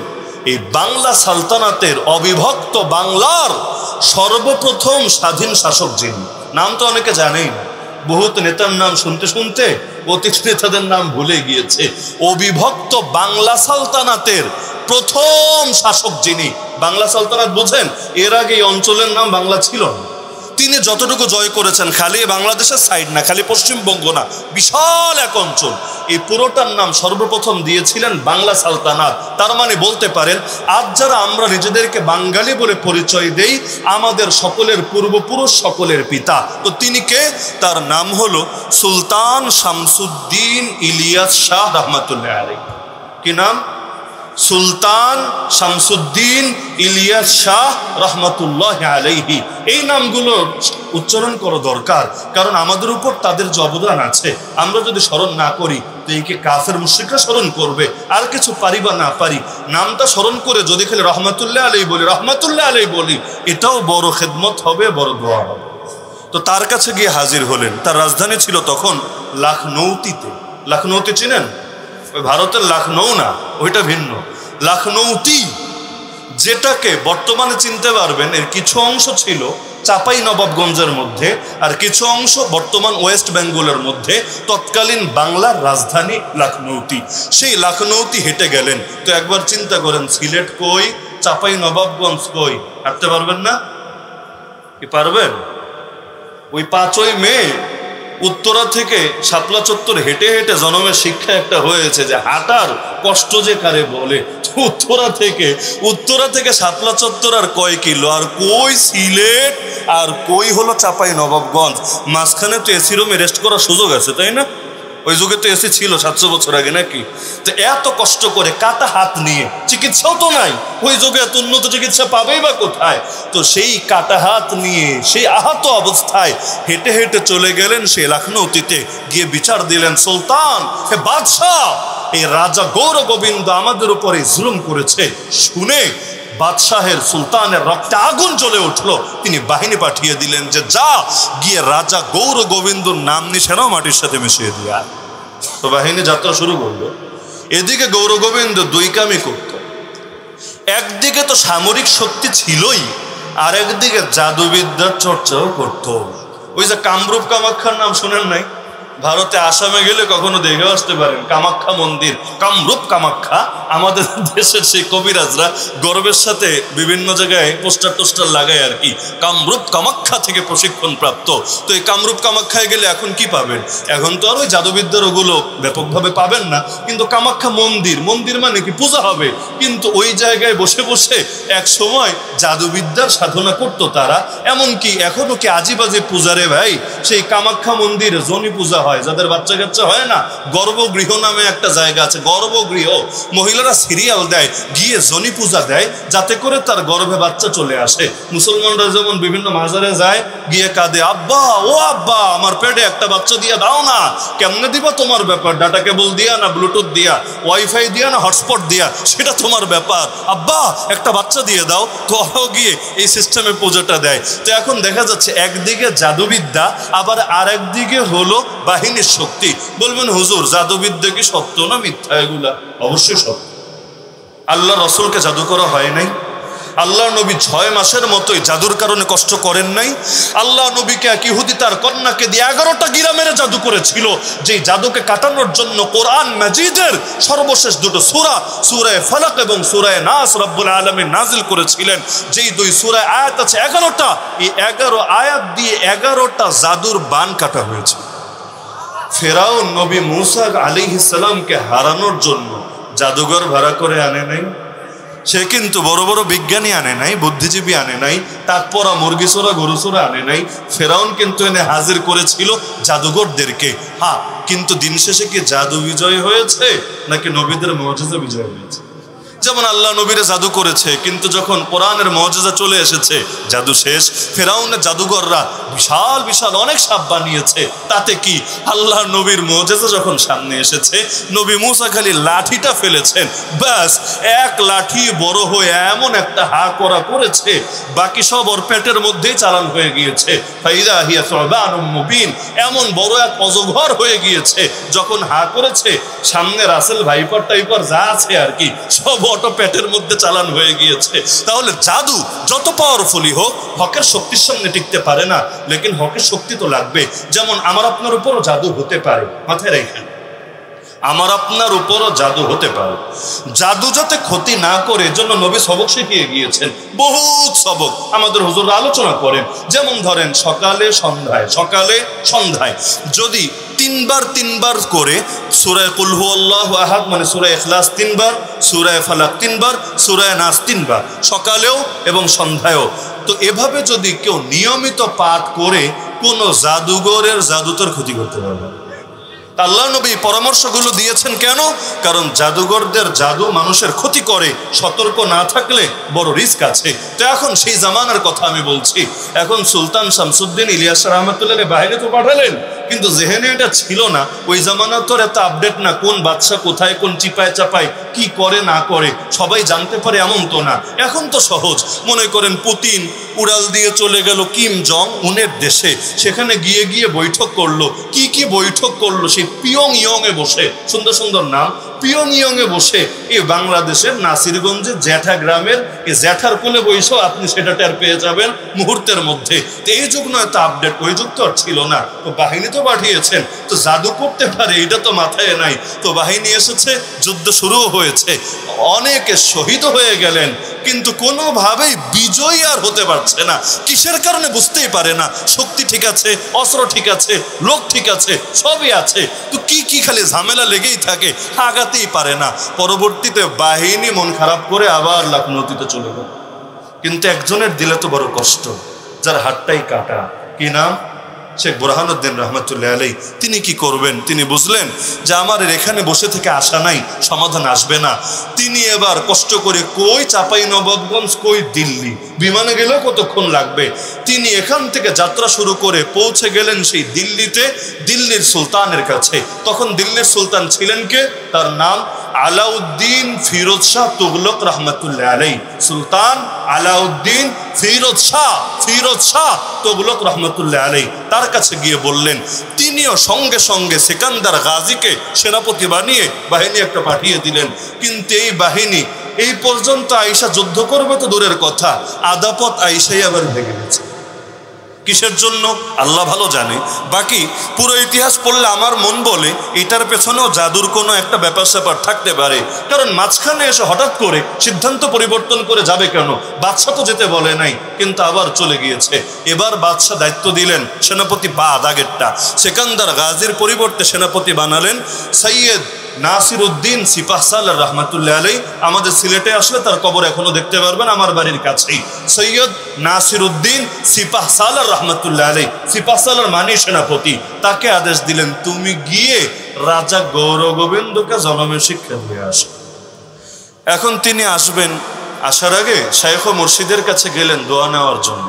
এই বাংলা সালতানাতের, অবিভক্ত বাংলার সর্বপ্রথম স্বাধীন শাসক যিনি, নাম তো অনেকে জানেই না, বহুত নেতার নাম শুনতে শুনতে অতীত নেতাদের নাম ভুলে গিয়েছে। অবিভক্ত বাংলা সালতানাতের প্রথম শাসক যিনি, বাংলা সালতানাত বুঝেন, এর আগে এই অঞ্চলের নাম বাংলা ছিল না। তিনি যতটুকু জয় করেছেন খালি বাংলাদেশের সাইড না, খালি পশ্চিমবঙ্গ না, বিশাল এক অঞ্চল, এই পুরোটার নাম সর্বপ্রথম দিয়েছিলেন বাংলা সালতানাত। তার মানে বলতে পারেন আজ যারা আমরা নিজেদেরকে বাঙালি বলে পরিচয় দেই, আমাদের সকলের পূর্বপুরুষ, সকলের পিতা। তো তিনি কে? তার নাম হলো সুলতান শামসুদ্দিন ইলিয়াস শাহ রহমাতুল্লাহ আলাইহি। কি নাম? সুলতান শামসুদ্দিন ইলিয়াস শাহ রহমাতুল্লাহ আলাইহি। এই নামগুলো উচ্চারণ করা দরকার, কারণ আমাদের উপর তাদের যে অবদান আছে আমরা যদি স্মরণ না করি তো এইকে কাফের মুশরিকরা স্মরণ করবে। আর কিছু পারি বা না পারি, নামটা স্মরণ করে যদি খালি রহমাতুল্লাহ আলাইহি বলি, রহমাতুল্লাহ আলাইহি বলি, এটাও বড় খেদমত হবে, বড় দোয়া হবে। তো তার কাছে গিয়ে হাজির হলেন। তার রাজধানী ছিল তখন লখনৌতিতে। লখনৌতি চিনেন? ওই ভারতের লখনৌ না, ওইটা ভিন্ন। লখনৌতি যেটাকে বর্তমানে চিনতে পারবেন, এর কিছু অংশ ছিল চাপাই নবাবগঞ্জের মধ্যে, আর কিছু অংশ বর্তমান ওয়েস্ট বেঙ্গলের মধ্যে। তৎকালীন বাংলার রাজধানী লখনৌতি। সেই লখনৌতি হেঁটে গেলেন। তো একবার চিন্তা করেন, সিলেট কই, চাপাই নবাবগঞ্জ কই, হাঁটতে পারবেন না? কি পারবেন? ওই 5ই মে উত্তরা থেকে শাপলা চত্বর হেঁটে হেঁটে জনমের শিক্ষা একটা হয়েছে যে হাঁটার কষ্ট যে কারে বলে। উত্তরা থেকে শাপলা চত্বর আর কয় কিলো, আর কই সিলেট, আর কই হলো চাপাই নবাবগঞ্জ। মাঝখানে তো এসি রুমে রেস্ট করার সুযোগ আছে, তাই না? ওই যুগে তো এসি ছিল 700 বছর আগে নাকি? তো এত কষ্ট করে কাটা হাত নিয়ে, চিকিৎসাও তো নাই ওই যুগে, এত উন্নত চিকিৎসা পাবেই বা কোথায়? তো সেই কাটা হাত নিয়ে, সেই আহত অবস্থায় হেঁটে হেঁটে চলে গেলেন সেই লখনৌতিতে। গিয়ে বিচার দিলেন, সুলতান, হে বাদশাহ, এই রাজা গৌর গোবিন্দ আমাদের উপরে জুলুম করেছে। শুনে বাদশাহের, সুলতানের রক্তে আগুন জ্বলে উঠলো। তিনি বাহিনী পাঠিয়ে দিলেন যে যা গিয়ে রাজা গৌর গোবিন্দর নাম নিশানাও মাটির সাথে মিশিয়ে দিয়া। তো বাহিনী যাত্রা শুরু করলো। এদিকে গৌর গোবিন্দ দুই কামই করত। একদিকে তো সামরিক শক্তি ছিলই, আর একদিকে জাদুবিদ্যার চর্চাও করত। ওই যে কামরূপ কামাখ্যার নাম শোনেন নাই? ভারতে আসামে গেলে কখনো দেখে আসতে পারেন কামাখ্যা মন্দির, কামরূপ কামাখ্যা। আমাদের দেশের সেই কবিরাজরা গর্বের সাথে বিভিন্ন জায়গায় পোস্টার টোস্টার লাগায় আর কি, কামরূপ কামাখ্যা থেকে প্রশিক্ষণ প্রাপ্ত। তো এই কামরূপ কামাখ্যায় গেলে এখন কি পাবেন? এখন তো আর ওই জাদুবিদ্যার ওগুলো ব্যাপকভাবে পাবেন না, কিন্তু কামাখ্যা মন্দির, মন্দির মানে কি পূজা হবে, কিন্তু ওই জায়গায় বসে বসে এক সময় জাদুবিদ্যার সাধনা করতো তারা। এমনকি এখনো কি আজিবাজি পূজারে ভাই, সেই কামাখ্যা মন্দিরে জনি পূজা হয়। যাদের বাচ্চা কাচ্চা হয় না, গর্ভগৃহ নামে একটা জায়গা আছে, গর্ভগৃহ, মহিলারা সিরিয়াল দেয়, গিয়ে জনি পূজা দেয় যাতে করে তার গর্ভে বাচ্চা চলে আসে। মুসলমানরা যেমন বিভিন্ন মাজারে যায়, গিয়ে কাঁদে, আব্বা, ও আব্বা, আমার পেটে একটা বাচ্চা দিয়ে দাও না। কেমনে দিবা তোমার ব্যাপার, ডাটা কেবল দিয়া না ব্লুটুথ দিয়া, ওয়াইফাই দিয়া না হটস্পট দিয়া, সেটা তোমার ব্যাপার। আব্বা একটা বাচ্চা দিয়ে দাও। তো গিয়ে এই সিস্টেমে পূজাটা দেয়। তো এখন দেখা যাচ্ছে একদিকে জাদুবিদ্যা, আবার আর একদিকে হলো বাহিনীর শক্তি। বলবেন হুজুর জাদুবিদ্যা কি সত্য না মিথ্যা? এগুলা অবশ্যই সত্য। আল্লাহ রসুলকে জাদু করা হয় নাই। আল্লাহ নবী 6 মাসের মতোই জাদুর কারণে কষ্ট করেন নাই। আল্লাহ নবীকে এক ইহুদি তার কন্যাকে দিয়ে 11টা গিরা মেরে জাদু করেছিল। যেই জাদুকে কাটানোর জন্য কোরআন মাজিদের সর্বশেষ 2টো সূরা, সূরা ফালাক এবং সূরা নাস রব্বুল আলামিন নাজিল করেছিলেন। যেই 2 সূরায় আয়াত আছে 11টা, এই 11 আয়াত দিয়ে 11টা জাদুর বান কাটা হয়েছে। ফেরাউন নবী মূসা আলাইহিস সালামকে হারানোর জন্য জাদুঘর ভাড়া করে আনে নাই। সে কিন্তু বড় বড় বিজ্ঞানী আনে নাই, বুদ্ধিজীবী আনে নাই, তারপর মুরগি চোরা গরু চোরা আনে নাই। ফেরাউন কিন্তু এনে হাজির করেছিল জাদুঘরদেরকে। হ্যাঁ, কিন্তু দিন শেষে কি জাদু বিজয় হয়েছে নাকি নবীদের মুজিজা বিজয় হয়েছে? যেমন আল্লাহ নবীরে জাদু করেছে, কিন্তু যখন কোরআনের মুজিজা চলে এসেছে জাদু শেষ। ফেরাউনের জাদুঘররা বিশাল বিশাল অনেক সাপ বানিয়েছে, তাতে কি? আল্লাহ নবীর মুজিজা যখন সামনে এসেছে, নবী মূসা খালি লাঠিটা ফেলেছেন, ব্যাস এক লাঠি বড় হয়ে এমন একটা হা করা করেছে, বাকি সব ওর পেটের মধ্যেই চালান হয়ে গিয়েছে। ফাইদা হিয়া সুবানুম মুবিন, এমন বড় এক অজগর হয়ে গিয়েছে। যখন হা করেছে, সামনে রাসেল ভাইপার টাইপার যা আছে আর কি, সব অটো পেটের মধ্যে চালান হয়ে গিয়েছে। তাহলে জাদু যত পাওয়ারফুলি হোক, হকের শক্তির সামনে টিকতে পারে না। লেকিন হকের শক্তি তো লাগবে। যেমন আমার আপনার উপরও জাদু হতে পারে, মাথায় রাখেন। আমার আপনার উপরও জাদু হতে পারে। জাদু যাতে ক্ষতি না করে এজন্য নবী সবক শিখিয়ে গিয়েছেন, বহুত সবক আমাদের হুজুর আলোচনা করেন। যেমন ধরেন সকালে সন্ধ্যায় যদি তিনবার করে সূরা কুল হুয়াল্লাহু আহাদ মানে সূরা ইখলাস 3 বার, সূরা ফালাক 3 বার, সূরা নাস 3 বার, সকালেও এবং সন্ধ্যায়ও। তো এভাবে যদি কেউ নিয়মিত পাঠ করে কোনো জাদুঘরের জাদুতর ক্ষতি করতে পারবে। আল্লাহ নবী পরামর্শগুলো দিয়েছেন কেন? কারণ জাদুঘরদের জাদু মানুষের ক্ষতি করে, সতর্ক না থাকলে বড় রিস্ক আছে। তো এখন সেই জামানার কথা আমি বলছি। এখন সুলতান শামসুদ্দিন ইলিয়াস রহমতুল্লাহ বাহিনী তো পাঠালেন, কিন্তু যেহেনে এটা ছিল না, ওই জামানা তো এত আপডেট না, কোন বাদশা কোথায় কোন চিপায় চাপায় কি করে না করে সবাই জানতে পারে এমন তো না। এখন তো সহজ, মনে করেন পুতিন উড়াল দিয়ে চলে গেল কিম জং উনের দেশে, সেখানে গিয়ে বৈঠক করলো। কি বৈঠক করলো? সেই পিয়ংইয়ং এ বসে, সুন্দর সুন্দর নাম, পিয়ংইয়ং এ বসে এই বাংলাদেশের নাসিরগঞ্জের জ্যাঠা গ্রামের এই জ্যাঠার কোলে বসেও আপনি সেটা টের পেয়ে যাবেন মুহূর্তের মধ্যে। তো এই যুগ নয় তো আপডেট, ওই যুগ তো আর ছিল না। তো বাহিনী তো পাঠিয়েছেন, তো জাদু করতে পারে এটা তো মাথায় নাই। তো বাহিনী এসেছে, যুদ্ধ শুরুও হয়েছে, অনেকে শহীদ হয়ে গেলেন, কিন্তু কোনোভাবেই বিজয়ী আর হতে পারছে না। কিসের কারণে বুঝতেই পারে না। শক্তি ঠিক আছে, অস্ত্র ঠিক আছে, লোক ঠিক আছে, সবই আছে, তো কি খালি ঝামেলা লেগেই থাকে, আগাতেই পারে না। পরবর্তীতে বাহিনী মন খারাপ করে আবার লখনৌতে চলে গেল। কিন্তু একজনের দিলে তো বড় কষ্ট, যার হাতটাই কাটা। কি নাম? শেখ বুরহানুদ্দিন রহমতুল্লাহ আলাইহি। তিনি কি করবেন? তিনি বুঝলেন যে আমার এখানে বসে থেকে আশা নাই, সমাধান আসবে না। তিনি এবার কষ্ট করে কই চাঁপাইনবাবগঞ্জ, কই দিল্লি, বিমানে গেলেও কতক্ষণ লাগবে। তিনি এখান থেকে যাত্রা শুরু করে পৌঁছে গেলেন সেই দিল্লিতে, দিল্লির সুলতানের কাছে। তখন দিল্লির সুলতান ছিলেন কে? তার নাম আলাউদ্দিন ফিরোজ শাহ তুগলক রহমতুল্লাহ আলাইহি। সুলতান আলাউদ্দিন ফিরোজ শাহ তুগলক রহমতুল্লাহ আলাইহি তার কাছে গিয়ে বললেন। তিনিও সঙ্গে সঙ্গে সেকান্দার গাজীকে সেনাপতি বানিয়ে বাহিনী একটা পাঠিয়ে দিলেন। কিন্তু এই বাহিনী এই পর্যন্ত আইসা যুদ্ধ করবে তো দূরের কথা, আধা পথ আইসাই আবার ভেঙে গেছে। কিসের জন্য আল্লাহ ভালো জানে। বাকি পুরো ইতিহাস পড়লে আমার মন বলে এটার পেছনেও জাদুর কোনো একটা ব্যাপার স্যাপার থাকতে পারে। কারণ মাঝখানে এসে হঠাৎ করে সিদ্ধান্ত পরিবর্তন করে যাবে কেন? বাদশাহ তো যেতে বলে নাই, কিন্তু আবার চলে গিয়েছে। এবার বাদশাহ দায়িত্ব দিলেন সেনাপতি আগেরটা সেকান্দার গাজীর পরিবর্তে সেনাপতি বানালেন সৈয়দ নাসিরউদ্দিন সিপাহসালার রহমতুল্লাহ আলাইহি। আমাদের সিলেটে আসলে তার কবর এখনো দেখতে পারবেন, আমার বাড়ির কাছেই। সৈয়দ নাসিরউদ্দিন সিপাহসালার রহমতুল্লাহ আলাইহি, সিপাহসালার মানে সেনাপতি। তাকে আদেশ দিলেন তুমি গিয়ে রাজা গৌর গোবিন্দকে জনমের শিক্ষা দিয়ে আসো। এখন তিনি আসবেন, আসার আগে শাইখ ও মুর্শিদের কাছে গেলেন দোয়া নেওয়ার জন্য।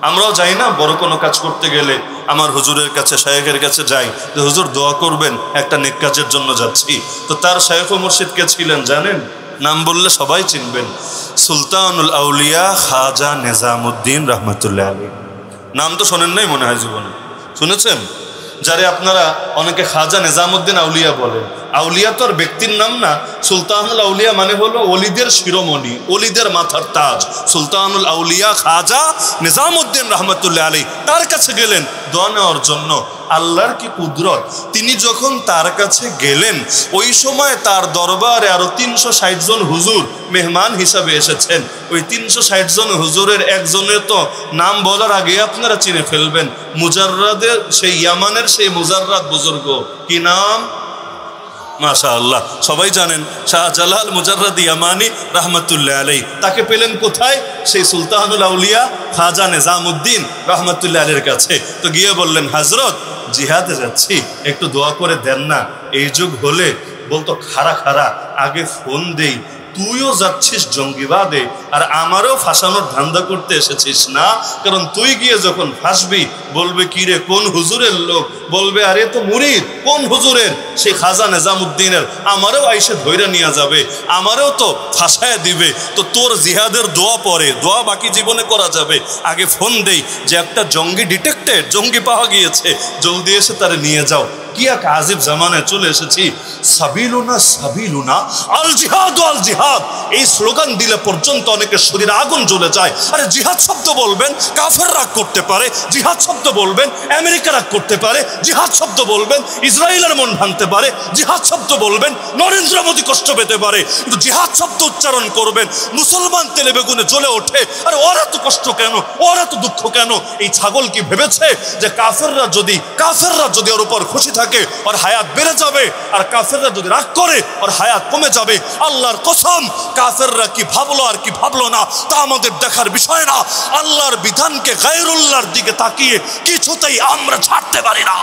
আমরাও যাই না বড় কোনো কাজ করতে গেলে, আমার হুজুরের কাছে শাইখের কাছে যাই যে হুজুর দোয়া করবেন, একটা নেক কাজের জন্য যাচ্ছি। তো তার শাইখ ও মুর্শিদ কে ছিলেন জানেন? নাম বললে সবাই চিনবেন, সুলতানুল আউলিয়া খাজা নিজামুদ্দিন রহমতুল্লাহ আলাইহি। নাম তো শোনেন নাই মনে হয় জীবনে, শুনেছেন? যারে আপনারা অনেকে খাজা নিজামুদ্দিন আউলিয়া বলেন। আউলিয়া তো আর ব্যক্তির নাম না, সুলতানুল আউলিয়া মানে হলো ওলিদের শিরোমণি, ওলিদের মাথার তাজ। সুলতানুল আউলিয়া খাজা নিজামুদ্দিন রহমতুল্লাহ আলাইহি তার কাছে গেলেন দোয়া নেওয়ার জন্য। আল্লাহর কি কুদরত, তিনি যখন তার কাছে গেলেন ওই সময় তার দরবারে আরো 360 জন হুজুর মেহমান হিসাবে এসেছেন। ওই 360 জন হুজুরের একজনের তো নাম বলার আগে আপনারা চিনে ফেলবেন, মুজাররাদের সেই ইয়ামানের সেই মুজাররাদ বুজুর্গ। কি নাম? মাশাআল্লাহ, সবাই জানেন, শাহজালাল মুজাররাদ ইয়ামানি রহমতুল্লাহ আলাইহি। তাকে পেলেন কোথায়? সেই সুলতানুল আউলিয়া খাজা নিজামুদ্দিন রহমতুল্লাহ আলাইহির কাছে। তো গিয়ে বললেন, হযরত জিহাদে যাচ্ছি, একটু দোয়া করে দেন না। এই যুগ হলে বলতো খাড়া আগে ফোন দেই, তুইও যাচ্ছিস জঙ্গিবাদে আর আমারও ফাঁসানোর ধান্দা করতে এসেছিস না। কারণ তুই গিয়ে যখন ফাঁসবি বলবে কি রে কোন হুজুরের লোক, বলবে আরে তো মুরিদ কোন হুজুরের, সেই খাজা নিজামুদ্দিনের। আমারও আইসে ধৈর্য নিয়ে যাবে, আমারও তো ফাঁসায় দিবে। তো তোর জিহাদের দোয়া পরে, দোয়া বাকি জীবনে করা যাবে, আগে ফোন দেই যে একটা জঙ্গি ডিটেক্টেড, জঙ্গি পাওয়া গিয়েছে, জলদি এসে তারে নিয়ে যাও। কি এক আজিব জামানায় চলে এসেছি। সাবিলুনা সাবিলুনা আল জিহাদ আল জিহাদ, এই স্লোগান দিলে পর্যন্ত অনেকের শরীরে আগুন জ্বলে যায়। আরে জিহাদ শব্দ বলবেন কাফের রাগ করতে পারে, জিহাদ শব্দ বলবেন আমেরিকা রাগ করতে পারে, জিহাদ শব্দ বলবেন ইসরায়েলের মন ভাঙতে পারে, জিহাদ শব্দ বলবেন নরেন্দ্র মোদী কষ্ট পেতে পারে, কিন্তু জিহাদ শব্দ উচ্চারণ করবেন মুসলমান তেলে বেগুনে জ্বলে ওঠে। আর ওরা তো কষ্ট কেন, ওরা তো দুঃখ কেন? এই ছাগল কি ভেবেছে যে কাফেররা যদি ওর উপর খুশি থাকে ওর হায়াত বেড়ে যাবে, আর কাফেররা যদি রাগ করে ওর হায়াত কমে যাবে? আল্লাহর কসম, কাফেররা কি ভাবলো আর কি ভাবলো না তা আমাদের দেখার বিষয় না। আল্লাহর বিধানকে গায়রুল্লাহর দিকে তাকিয়ে কিছুতেই আমরা ছাড়তে পারি না।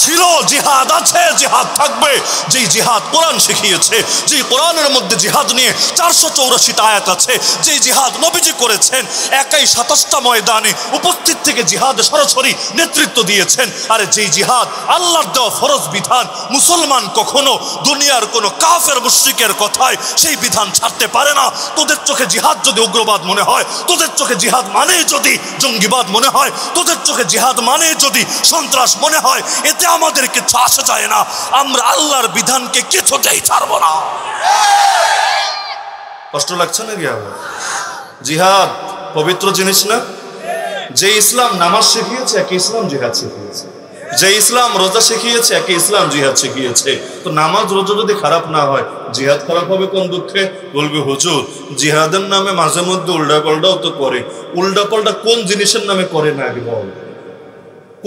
ছিল জিহাদ, আছে জিহাদ থাকবে। যেই জিহাদ কোরআন শিখিয়েছে, যেই কোরআনের মধ্যে জিহাদ নিয়ে 484টা আয়াত আছে, যেই জিহাদ নবীজি করেছেন, একাই 27টা ময়দানে উপস্থিত থেকে জিহাদে সরাসরি নেতৃত্ব দিয়েছেন। আরে যেই জিহাদ আল্লাহর দেওয়া ফরজ বিধান, মুসলমান কখনো দুনিয়ার কোনো কাফের মুশরিকের কথায় সেই বিধান ছাড়তে পারে না। তোদের চোখে জিহাদ যদি উগ্রবাদ মনে হয়, তোদের চোখে জিহাদ মানে যদি জঙ্গিবাদ মনে হয়, তোদের চোখে জিহাদ মানে যদি সন্ত্রাস মনে হয়, এতে আমাদের কিছু আসে যায় না। আমরা আল্লাহর বিধানকে কিছুতেই ছাড়বো না। কষ্ট লাগছে না কি? আবার জিহাদ পবিত্র জিনিস না? যে ইসলাম নামাজ শিখিয়েছে একই ইসলাম জিহাদ শিখিয়েছে, যে ইসলাম রোজা শিখিয়েছে একই ইসলাম জিহাদ শিখিয়েছে। তো নামাজ রোজা যদি খারাপ না হয়, জিহাদ খারাপ হবে কোন দুঃখে? বলবে হুজুর জিহাদের নামে মাঝে মধ্যে উল্টাপাল্টাও তো করে। উল্টাপাল্টা কোন জিনিসের নামে করে না আগে বল?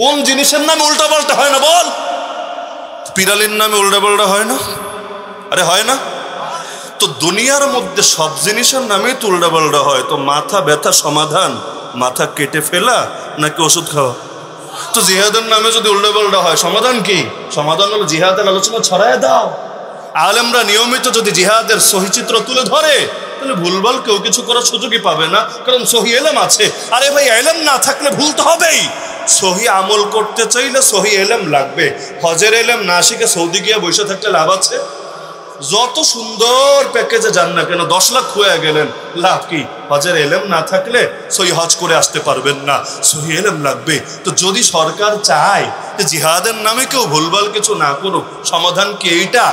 কোন জিনিসের নামে উল্টাপাল্টা হয় না বল? পিরালির নামে উল্টাপাল্টা হয় না? আরে হয় না? তো দুনিয়ার মধ্যে সব জিনিসের নামে তো উল্টাপাল্টা হয়। তো মাথা ব্যথা সমাধান মাথা কেটে ফেলা নাকি ওষুধ খাওয়া? তো জিহাদের নামে যদি উল্টাপাল্টা হয়, সমাধান কি? সমাধান হলো জিহাদের আলোচনা ছড়ায় দাও। আলেমরা নিয়মিত যদি জিহাদের সহি চিত্র তুলে ধরে, তাহলে ভুলভাল কেউ কিছু করার সুযোগই পাবে না, কারণ সহি এলেম আছে। আরে ভাই, এলেম না থাকলে ভুল তো হবেই। সহি আমল করতে চাইলে সহি এলেম লাগবে। হজের এলেম না শিখে সৌদি গিয়ে বসে থাকলে লাভ আছে? যত সুন্দর প্যাকেজে যান না কেন, 10 লাখ খুঁয়ে গেলেন, লাভ কি? হজের এলেম না থাকলে সহি হজ করে আসতে পারবেন না, সহি এলেম লাগবে। তো যদি সরকার চায় যে জিহাদের নামে কেউ ভুলভাল কিছু না করুক, সমাধান কি এইটা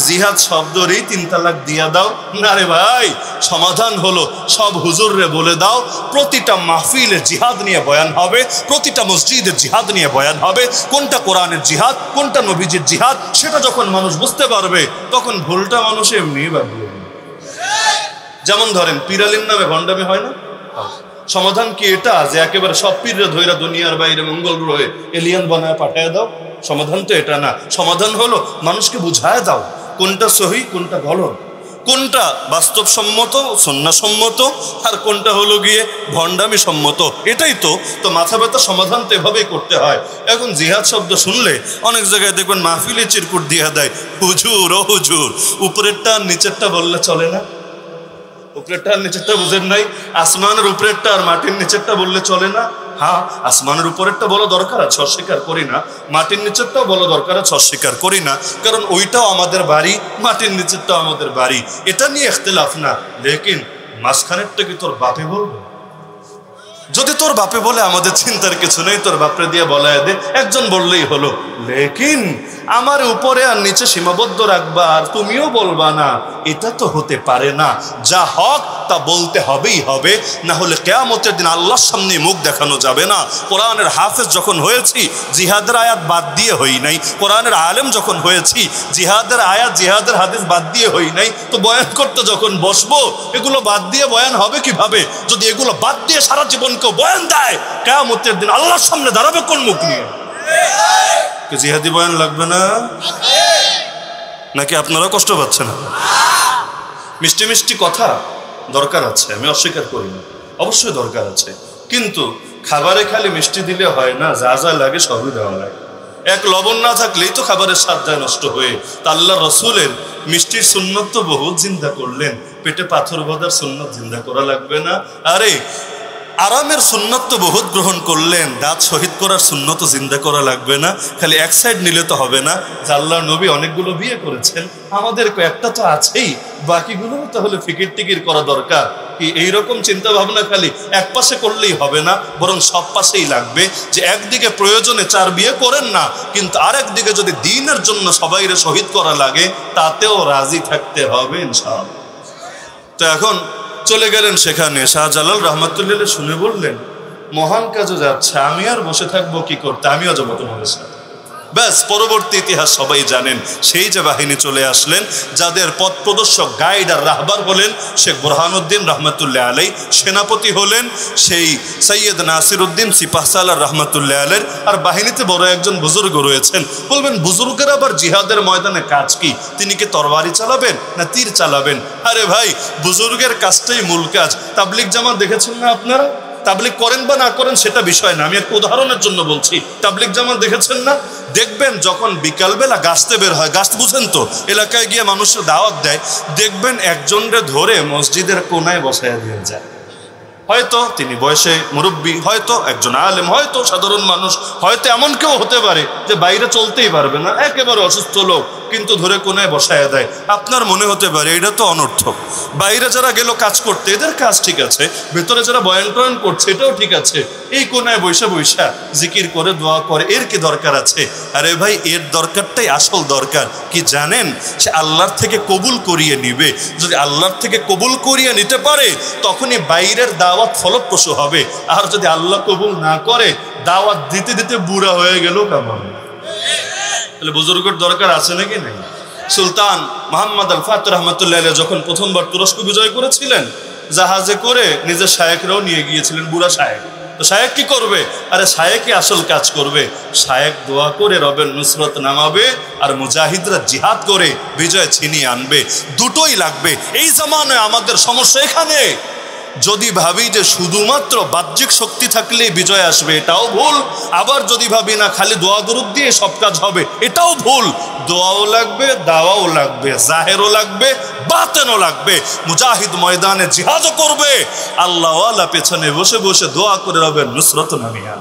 জিহাদ শব্দরই 3 তালাক দিয়া দাও? না রে ভাই, সমাধান হলো সব হুজুররে বলে দাও প্রতিটা মাহফিলে জিহাদ নিয়ে বয়ান হবে, প্রতিটা মসজিদে জিহাদ নিয়ে বয়ান হবে। কোনটা কোরআনের জিহাদ, কোনটা নবীজির জিহাদ, সেটা যখন মানুষ বুঝতে পারবে, তখন ভুলটা মানুষ এমনি বাদ দিয়ে দেবে। যেমন ধরেন পিরালির নামে ভণ্ডামি হয় না? সমাধান কি এটা যে একেবারে সব পীররা ধইরা দুনিয়ার বাইরে মঙ্গল গ্রহে এলিয়ান বানায় পাঠায় দাও? সমাধান তো এটা না। সমাধান হলো মানুষকে বুঝায় দাও কোনটা সহি কোনটা গলত, কোনটা বাস্তবসম্মত সন্ন্যাসম্মত আর কোনটা হলো গিয়ে ভণ্ডামি সম্মত। এটাই তো মাথা ব্যথা সমাধান তো এভাবেই করতে হয়। এখন জিহাদ শব্দ শুনলে অনেক জায়গায় দেখবেন মাহফিলে চিরকুট দিয়ে দেয়, হুজুর ও হুজুর উপরেরটা আর নিচেরটা বললে চলে না? উপরেরটা আর নিচেরটা বুঝেন নাই? আসমানের উপরেরটা আর মাটির নিচেরটা বললে চলে না? হ্যাঁ, আসমানের উপরেরটা বলা দরকার আছে, অস্বীকার করি না। মাটির নিচেরটাও বলা দরকার আছে, অস্বীকার করি না। কারণ ওইটাও আমাদের বাড়ি, মাটির নিচেরটাও আমাদের বাড়ি, এটা নিয়ে ইখতিলাফ না। লেকিন মাঝখানেরটা কি তোর বাপে বলবে? যদি তোর বাপে বলে আমাদের চিন্তার কিছু নেই, তোর বাপরে দিয়ে বলায় দে, একজন বললেই হলো। লেকিন আমার উপরে আর নিচে সীমাবদ্ধ রাখবা আর তুমিও বলবা না, এটা তো হতে পারে না। যা হক তা বলতে হবেই হবে, না হলে কিয়ামতের দিন আল্লাহর সামনে মুখ দেখানো যাবে না। কোরআনের হাফেজ যখন হয়েছি জিহাদের আয়াত বাদ দিয়ে হই নাই, কোরআনের আলেম যখন হয়েছি জিহাদের আয়াত জিহাদের হাদিস বাদ দিয়ে হই নাই, তো বয়ান করতে যখন বসবো এগুলো বাদ দিয়ে বয়ান হবে কিভাবে? যদি এগুলো বাদ দিয়ে সারা জীবন কেউ বয়ান দেয়, কিয়ামতের দিন আল্লাহর সামনে দাঁড়াবে কোন মুখ নিয়ে? জিহাদি বয়ান লাগবে না নাকি? আপনারা কষ্ট পাচ্ছেন? মিষ্টি মিষ্টি কথা দরকার আছে, আমি অস্বীকার করি না, অবশ্যই দরকার আছে। কিন্তু খাবারে খালি মিষ্টি দিলে হয় না, যা যা লাগে সবই দেওয়া লাগে। এক লবণ না থাকলেই তো খাবারের স্বাদ যায় নষ্ট হয়ে। তা আল্লাহ রসুলের মিষ্টির সুন্নত তো বহুত জিন্দা করলেন, পেটে পাথর বাঁধার সুন্নত জিন্দা করা লাগবে না? আরে আরামের সুন্নত তো বহুত গ্রহণ করলেন, দাঁত শহীদ করার সুন্নত জিন্দা করা লাগবে না, খালি এক সাইড নিলে তো হবে না যে আল্লাহর নবী অনেকগুলো বিয়ে করেছেন, আমাদের কয়েকটা তো আছেই, বাকিগুলো তাহলে ফিকির টিকির করা দরকার কি? এইরকম চিন্তা ভাবনা খালি এক পাশে করলেই হবে না, বরং সব পাশেই লাগবে। যে একদিকে প্রয়োজনে 4 বিয়ে করেন না, কিন্তু আরেক দিকে যদি দ্বীনের জন্য সবাইরে শহীদ করা লাগে তাতেও রাজি থাকতে হবে ইনশাআল্লাহ। তো এখন চলে গেলেন সেখানে। শাহজালাল রহমতুল্লাহ শুনে বললেন, মহান কাজও যাচ্ছে, আমি আর বসে থাকবো কি করতে, আমিও যাবো তোমাদের সাথে। ব্যাস, পরবর্তী ইতিহাস সবাই জানেন। সেই যে বাহিনী চলে আসলেন, যাদের পথ প্রদর্শক গাইড আর রাহবার হলেন শেখ বুরহানুদ্দিন রহমতুল্লাহ আলাই, সেনাপতি হলেন সেই সৈয়দ নাসিরউদ্দিন সিপাহসালার রহমতুল্লাহ আলের, আর বাহিনীতে বড় একজন বুজুর্গ রয়েছেন। বলবেন বুজুর্গের আবার জিহাদের ময়দানে কাজ কি? তিনি কি তরবারি চালাবেন না তীর চালাবেন? আরে ভাই, বুজুর্গের কাজটাই মূল কাজ। তাবলিগ জামাত দেখেছেন না আপনারা? তাবলিগ করেন বা না করেন সেটা বিষয় না, আমি একটা উদাহরণের জন্য বলছি। তাবলিগ জামাত দেখেছেন না? দেখবেন যখন বিকালবেলা গাছতে বের হয়, গাছ বুঝেন তো, এলাকায় গিয়ে মানুষের দাওয়াত দেয়, দেখবেন একজনরে ধরে মসজিদের কোনায় বসায় দিয়ে যায়। হয়তো তিনি বয়সে মুরব্বী, হয়তো একজন আলেম, হয়তো সাধারণ মানুষ, হয়তো এমন কেউ হতে পারে যে বাইরে চলতেই পারবে না, একেবারে অসুস্থ লোক, কিন্তু ধরে কোনায় বসায় দেয়। আপনার মনে হতে পারে এটা তো অনর্থক। বাইরে যারা গেল কাজ করতে, এদের কাজ ঠিক আছে, ভেতরে যারা বয়ান টয়ন করছে এটাও ঠিক আছে, এই কোনায় বৈশা বৈশা জিকির করে দোয়া করে এর কি দরকার আছে? আরে ভাই, এর দরকারটাই আসল দরকার কি জানেন? সে আল্লাহর থেকে কবুল করিয়ে নিবে। যদি আল্লাহর থেকে কবুল করিয়ে নিতে পারে তখনই বাইরের দাওয়াত ফলপ্রসূ হবে। আর যদি আল্লাহ কবুল না করে, দাওয়াত দিতে দিতে বুড়া হয়ে গেল কেমন? তাহলে বুজুর্গের দরকার আছে নাকি নাই? সুলতান মোহাম্মদ আল ফাতহ রহমতুল্লাহ আলাইহি যখন প্রথমবার তুরস্ক বিজয় করেছিলেন, জাহাজে করে নিজের শায়েকরাও নিয়ে গিয়েছিলেন, বুড়া শায়েক। তো শায়েক কি করবে? আরে শায়েকই আসল কাজ করবে। শায়েক দোয়া করে রবের নুসরত নামাবে, আর মুজাহিদরা জিহাদ করে বিজয় ছিনিয়ে আনবে। দুটোই লাগবে। এই জামানায় আমাদের সমস্যা এখানে। যদি ভাবি যে শুধুমাত্র বাহ্যিক শক্তি থাকলেই বিজয় আসবে, এটাও ভুল। আবার যদি ভাবি না খালি দোয়া দরুদ দিয়ে সব কাজ হবে, এটাও ভুল। দোয়াও লাগবে, দাওয়াও লাগবে, জাহেরও লাগবে, বাতেনও লাগবে। মুজাহিদ ময়দানে জিহাদও করবে, আল্লাহওয়ালা পেছনে বসে বসে দোয়া করে রবের নুসরত নামিয়া।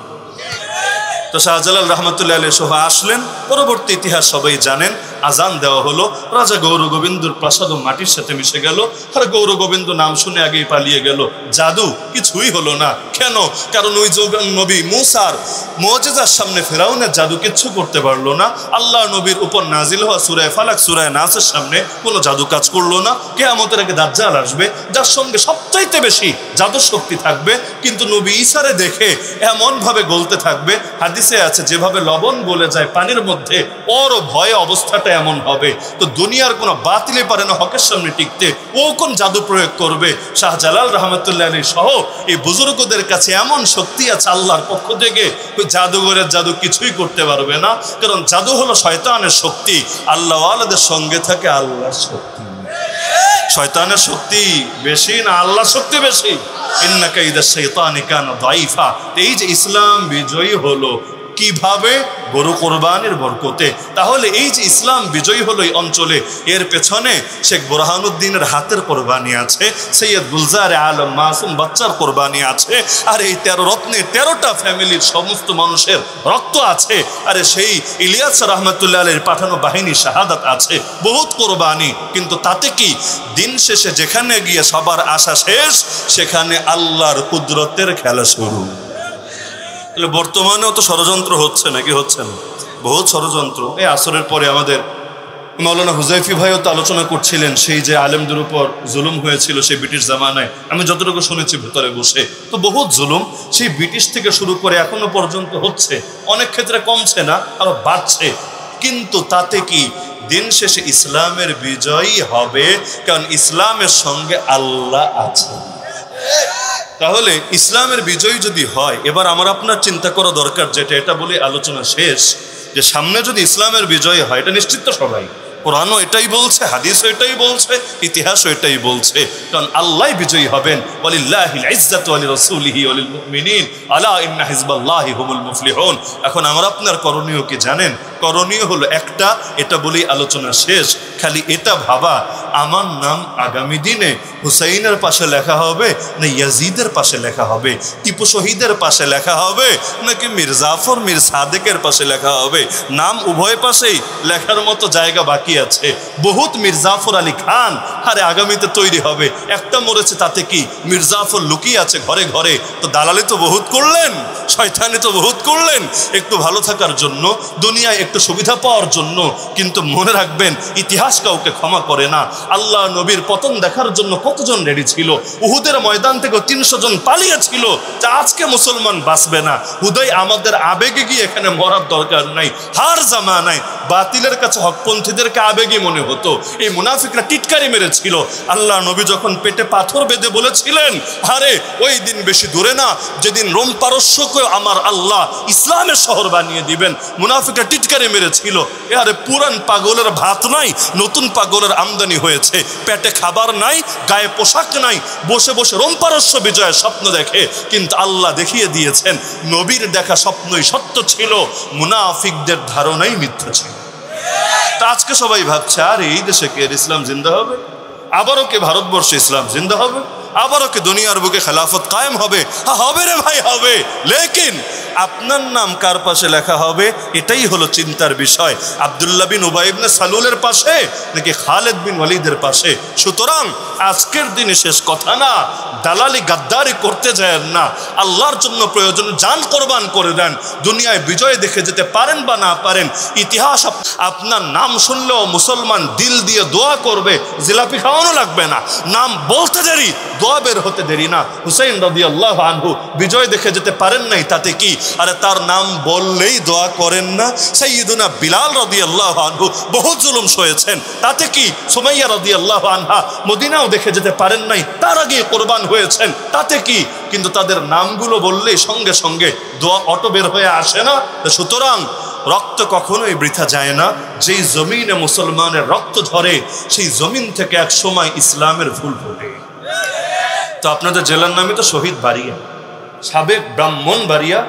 তো শাহজালাল রহমতুল্লাহ আলাইহি সহ আসলেন। পরবর্তী ইতিহাস সবাই জানেন। আজান দেওয়া হলো, রাজা গৌর গোবিন্দর প্রাসাদ মাটির সাথে মিশে গেল, আর গৌর গোবিন্দ নাম শুনে আগেই পালিয়ে গেল। জাদু কিছুই হলো না। কেন? কারণ ওই যুগের নবী মুসার মুজিজার সামনে ফেরাউনের জাদু কিচ্ছু করতে পারলো না। আল্লাহ নবীর উপর নাজিল হওয়া সূরা ফালাক, সূরা নাসের সামনে কোনো জাদু কাজ করলো না। কিয়ামতের আগে দাজ্জাল আসবে, যার সঙ্গে সবচাইতে বেশি জাদুর শক্তি থাকবে, কিন্তু নবী ঈসারে দেখে এমন ভাবে গলতে থাকবে, হাদিসে আছে যেভাবে লবণ গলে যায় পানির মধ্যে, ওর ভয়ে অবস্থাটা এমন হবে। তো দুনিয়ার কোনো বাতিলে পারে না হকের সামনে টিকতে, ও কোন জাদু প্রয়োগ করবে? শাহজালাল রহমতুল্লাহ আলাইহি সহ এই বুজুর্গদের কাছে এমন শক্তি আছে আল্লাহর পক্ষ থেকে, ওই জাদুঘরের জাদু কিছুই করতে পারবে না। কারণ জাদু হলো শয়তানের শক্তি, আল্লাহওয়ালাদের সঙ্গে থাকে আল্লাহর শক্তি। শয়তানের শক্তি বেশি না আল্লাহর শক্তি বেশি? ইন্না কাইদা শাইতানি কানা দাঈফা। এই যে ইসলাম বিজয়ী হলো কিভাবে? গরু কোরবানির বরকতে। তাহলে এই যে ইসলাম বিজয়ী হলো এই অঞ্চলে, এর পেছনে শেখ বুরহানুদ্দিনের হাতের কোরবানি আছে, সৈয়দ গুলজারে আলম মাসুম বাচ্চার কোরবানি আছে, আর এই 13 রত্নে 13টা ফ্যামিলির সমস্ত মানুষের রক্ত আছে। আরে সেই ইলিয়াস রহমতুল্লাহ আলাইহির পাঠানো বাহিনী শাহাদাত আছে, বহুত কোরবানি। কিন্তু তাতে কি? দিন শেষে যেখানে গিয়ে সবার আশা শেষ, সেখানে আল্লাহর কুদরতের খেলা শুরু। তাহলে বর্তমানেও তো ষড়যন্ত্র হচ্ছে নাকি হচ্ছে না? বহুত ষড়যন্ত্র। এই আসরের পরে আমাদের মাওলানা হুজাইফি ভাইও তো আলোচনা করছিলেন সেই যে আলেমদের উপর জুলুম হয়েছিল সেই ব্রিটিশ জামানায়। আমি যতটুকু শুনেছি ভেতরে বসে, তো বহুত জুলুম সেই ব্রিটিশ থেকে শুরু করে এখনো পর্যন্ত হচ্ছে। অনেক ক্ষেত্রে কমছে না, আরো বাড়ছে। কিন্তু তাতে কি? দিন শেষে ইসলামের বিজয়ই হবে, কারণ ইসলামের সঙ্গে আল্লাহ আছে। তাহলে ইসলামের বিজয় যদি হয়, এবার আমার আপনার চিন্তা করা দরকার যেটা, এটা বলে আলোচনা শেষ, যে সামনে যদি ইসলামের বিজয় হয়, এটা নিশ্চিত তো সবাই, কোরআনও এটাই বলছে, হাদিসও এটাই বলছে, ইতিহাসও এটাই বলছে, কারণ আল্লাহ বিজয়ী হবেন। ওয়ালিল্লাহিল ইজ্জাতু ওয়া লিরাসূলিহি ওয়া লিল মুমিনিন আলা ইন্না হিজবাল্লাহি হুমুল মুফলিহুন। এখন আমার আপনার করণীয় কি জানেন? করণীয় হলো একটা, এটা বলেই আলোচনা শেষ, খালি এটা ভাবা আমার নাম আগামী দিনে হুসাইনের পাশে লেখা হবে না ইয়াজিদের পাশে লেখা হবে, টিপু শহীদের পাশে লেখা হবে নাকি মীর জাফর মীর সাদেকের পাশে লেখা হবে। নাম উভয় পাশেই লেখার মতো জায়গা বাকি আছে। বহুত মীর জাফর আলী খান আরে আগামীতে তৈরি হবে, একটা মরেছে তাতে কি, মীর জাফর লুকিয়ে আছে ঘরে ঘরে। তো দালালি তো বহুত করলেন, শয়তানি তো বহুত করলেন একটু ভালো থাকার জন্য, দুনিয়ায় একটু সুবিধা পাওয়ার জন্য। কিন্তু মনে রাখবেন ইতিহাস কাউকে ক্ষমা করে না। আল্লাহ নবীর পতন দেখার জন্য কতজন রেডি ছিল, উহুদের ময়দান থেকে 300 জন পালিয়েছিল যে আজকে মুসলমান বাঁচবে না। হুদাই আমাদের আবেগে গিয়ে এখানে মরার দরকার নাই। হার জামানায় বাতিলের কাছে হকপন্থীদেরকে আবেগী মনে হতো। এই মুনাফিকরা টিটকারি মেরেছিল। আল্লাহ নবী যখন পেটে পাথর বেঁধে বলেছিলেন আরে ওই দিন বেশি দূরে না যেদিন রোম পারস্যকে আমার আল্লাহ ইসলামের শহর বানিয়ে দিবেন, মুনাফিকরা টিটকারি মেরেছিল। আরে পুরান পাগলের ভাত নাই, নতুন পাগলের আমদানি হয়েছে। পেটে খাবার নাই, গায়ে পোশাক নাই, বসে বসে রোম পারস্য বিজয়ের স্বপ্ন দেখে। কিন্তু আল্লাহ দেখিয়ে দিয়েছেন নবীর দেখা স্বপ্নই সত্য ছিল, মুনাফিকদের ধারণাই মিথ্যা ছিল। তা আজকে সবাই ভাবছে আর এই দেশে কে ইসলাম জিন্দা হবে, আবারও কে ভারতবর্ষে ইসলাম জিন্দা হবে, আবারও কে দুনিয়ার বুকে খেলাফত কায়েম হবে। হ্যাঁ হবে রে ভাই হবে, লেকিন আপনার নাম কার পাশে লেখা হবে এটাই হলো চিন্তার বিষয়। আব্দুল্লাহ বিন উবাই ইবনে সালুলের পাশে নাকি খালেদ বিন ওয়ালিদের পাশে। সুতরাং আজকের দিনে শেষ কথা না, দালালি গাদ্দারি করতে যায় না, আল্লাহর জন্য প্রয়োজন জান কোরবান করে দেন। দুনিয়ায় বিজয় দেখে যেতে পারেন বা না পারেন, ইতিহাস আপনার নাম শুনলেও মুসলমান দিল দিয়ে দোয়া করবে, জিলাপি খাওয়ানো লাগবে না, নাম বলতে দেরি দোয়া বের হতে দেরি না। হুসাইন রাদিয়াল্লাহু আনহু বিজয় দেখে যেতে পারেন নাই, তাতে কি? আরে তার নাম বললেই দোয়া করেন না? সাইয়্যিদুনা বিলাল রাদিয়াল্লাহু আনহু বহুত জুলুম সয়েছেন, তাতে কি? সুমাইয়া রাদিয়াল্লাহু আনহা মদিনাও দেখে যেতে পারেন নাই, তার আগে কোরবান হয়েছেন, তাতে কি? কিন্তু তাদের নামগুলো বললেই সঙ্গে সঙ্গে দোয়া অটো বের হয়ে আসে না? সুতরাং রক্ত কখনোই বৃথা যায় না। যেই জমিনে মুসলমানের রক্ত ঝরে সেই জমিন থেকে এক সময় ইসলামের ফুল ফোটে। তো আপনাদের জেলার নামই তো শহীদ বাড়িয়া, সাবেক ব্রাহ্মণ বাড়িয়া,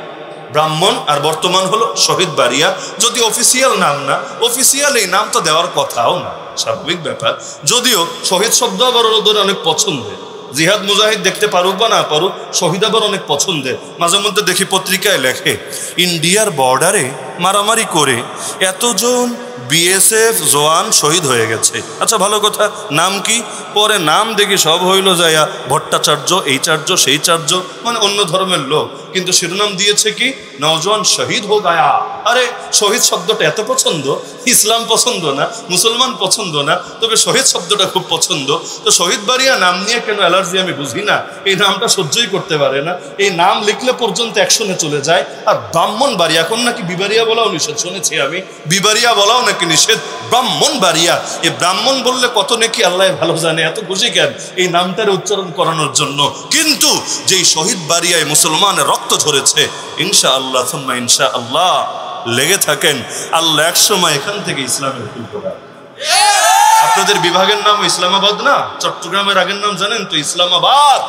ব্রাহ্মণ আর বর্তমান হলো শহীদ বাড়িয়া। যদি অফিসিয়াল নাম না, অফিসিয়াল এই নাম তো দেওয়ার কথাও না, স্বাভাবিক ব্যাপার। যদিও শহীদ শব্দ আবার ওদের অনেক পছন্দের, জিহাদ মুজাহিদ দেখতে পারুক বা না পারুক, শহীদ আবার অনেক পছন্দের। মাঝে মধ্যে দেখি পত্রিকায় লেখে ইন্ডিয়ার বর্ডারে মারামারি করে এতজন বিএসএফ জওয়ান শহীদ হয়ে গেছে। আচ্ছা ভালো কথা, নাম কি? পরে নাম দেখি সব হইল যায়া ভট্টাচার্য, এই চার্য সেই চার্য, মানে অন্য ধর্মের লোক, কিন্তু শিরোনাম দিয়েছে কি নওজওয়ান শহীদ হো গায়া। আরে শহীদ শব্দটা এত পছন্দ, ইসলাম পছন্দ না, মুসলমান পছন্দ না, তবে শহীদ শব্দটা খুব পছন্দ। তো শহীদ বাড়িয়া নাম নিয়ে কেন অ্যালার্জি আমি বুঝি না। এই নামটা সহ্যই করতে পারে না, এই নাম লিখলে পর্যন্ত অ্যাকশনে চলে যায়। আর ব্রাহ্মণ বাড়ি, এখন নাকি বিবারিয়া বলাও নিষেধ, শুনেছি আমি বিবারিয়া বলাও নাকি নিষেধ, ব্রাহ্মণ বাড়িয়া। এই ব্রাহ্মণ বললে কত নাকি আল্লাহ ভালো জানে, এত খুশি কেন এই নামটার উচ্চারণ করানোর জন্য। কিন্তু যেই শহীদ বাড়িয়ায় মুসলমানের রক্ত ঝরেছে, ইনশাআল্লাহ সুম্মা ইনশাআল্লাহ লেগে থাকেন, আল্লাহ এক সময় এখান থেকে ইসলামের ফুল ফোটাবে। আপনাদের বিভাগের নাম ইসলামাবাদ না, চট্টগ্রামের আগের নাম জানেন তো ইসলামাবাদ,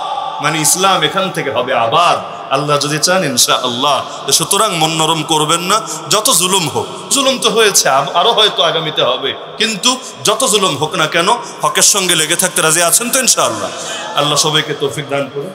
মানে ইসলাম এখান থেকে হবে আবাদ, আল্লাহ যদি চান ইনশাআল্লাহ। সুতরাং মন নরম করবেন না, যত জুলুম হোক, জুলুম তো হয়েছে আরো হয়তো আগামীতে হবে, কিন্তু যত জুলুম হোক না কেন হকের সঙ্গে লেগে থাকতে রাজি আছেন তো ইনশাআল্লাহ। আল্লাহ সবাইকে তৌফিক দান করুন।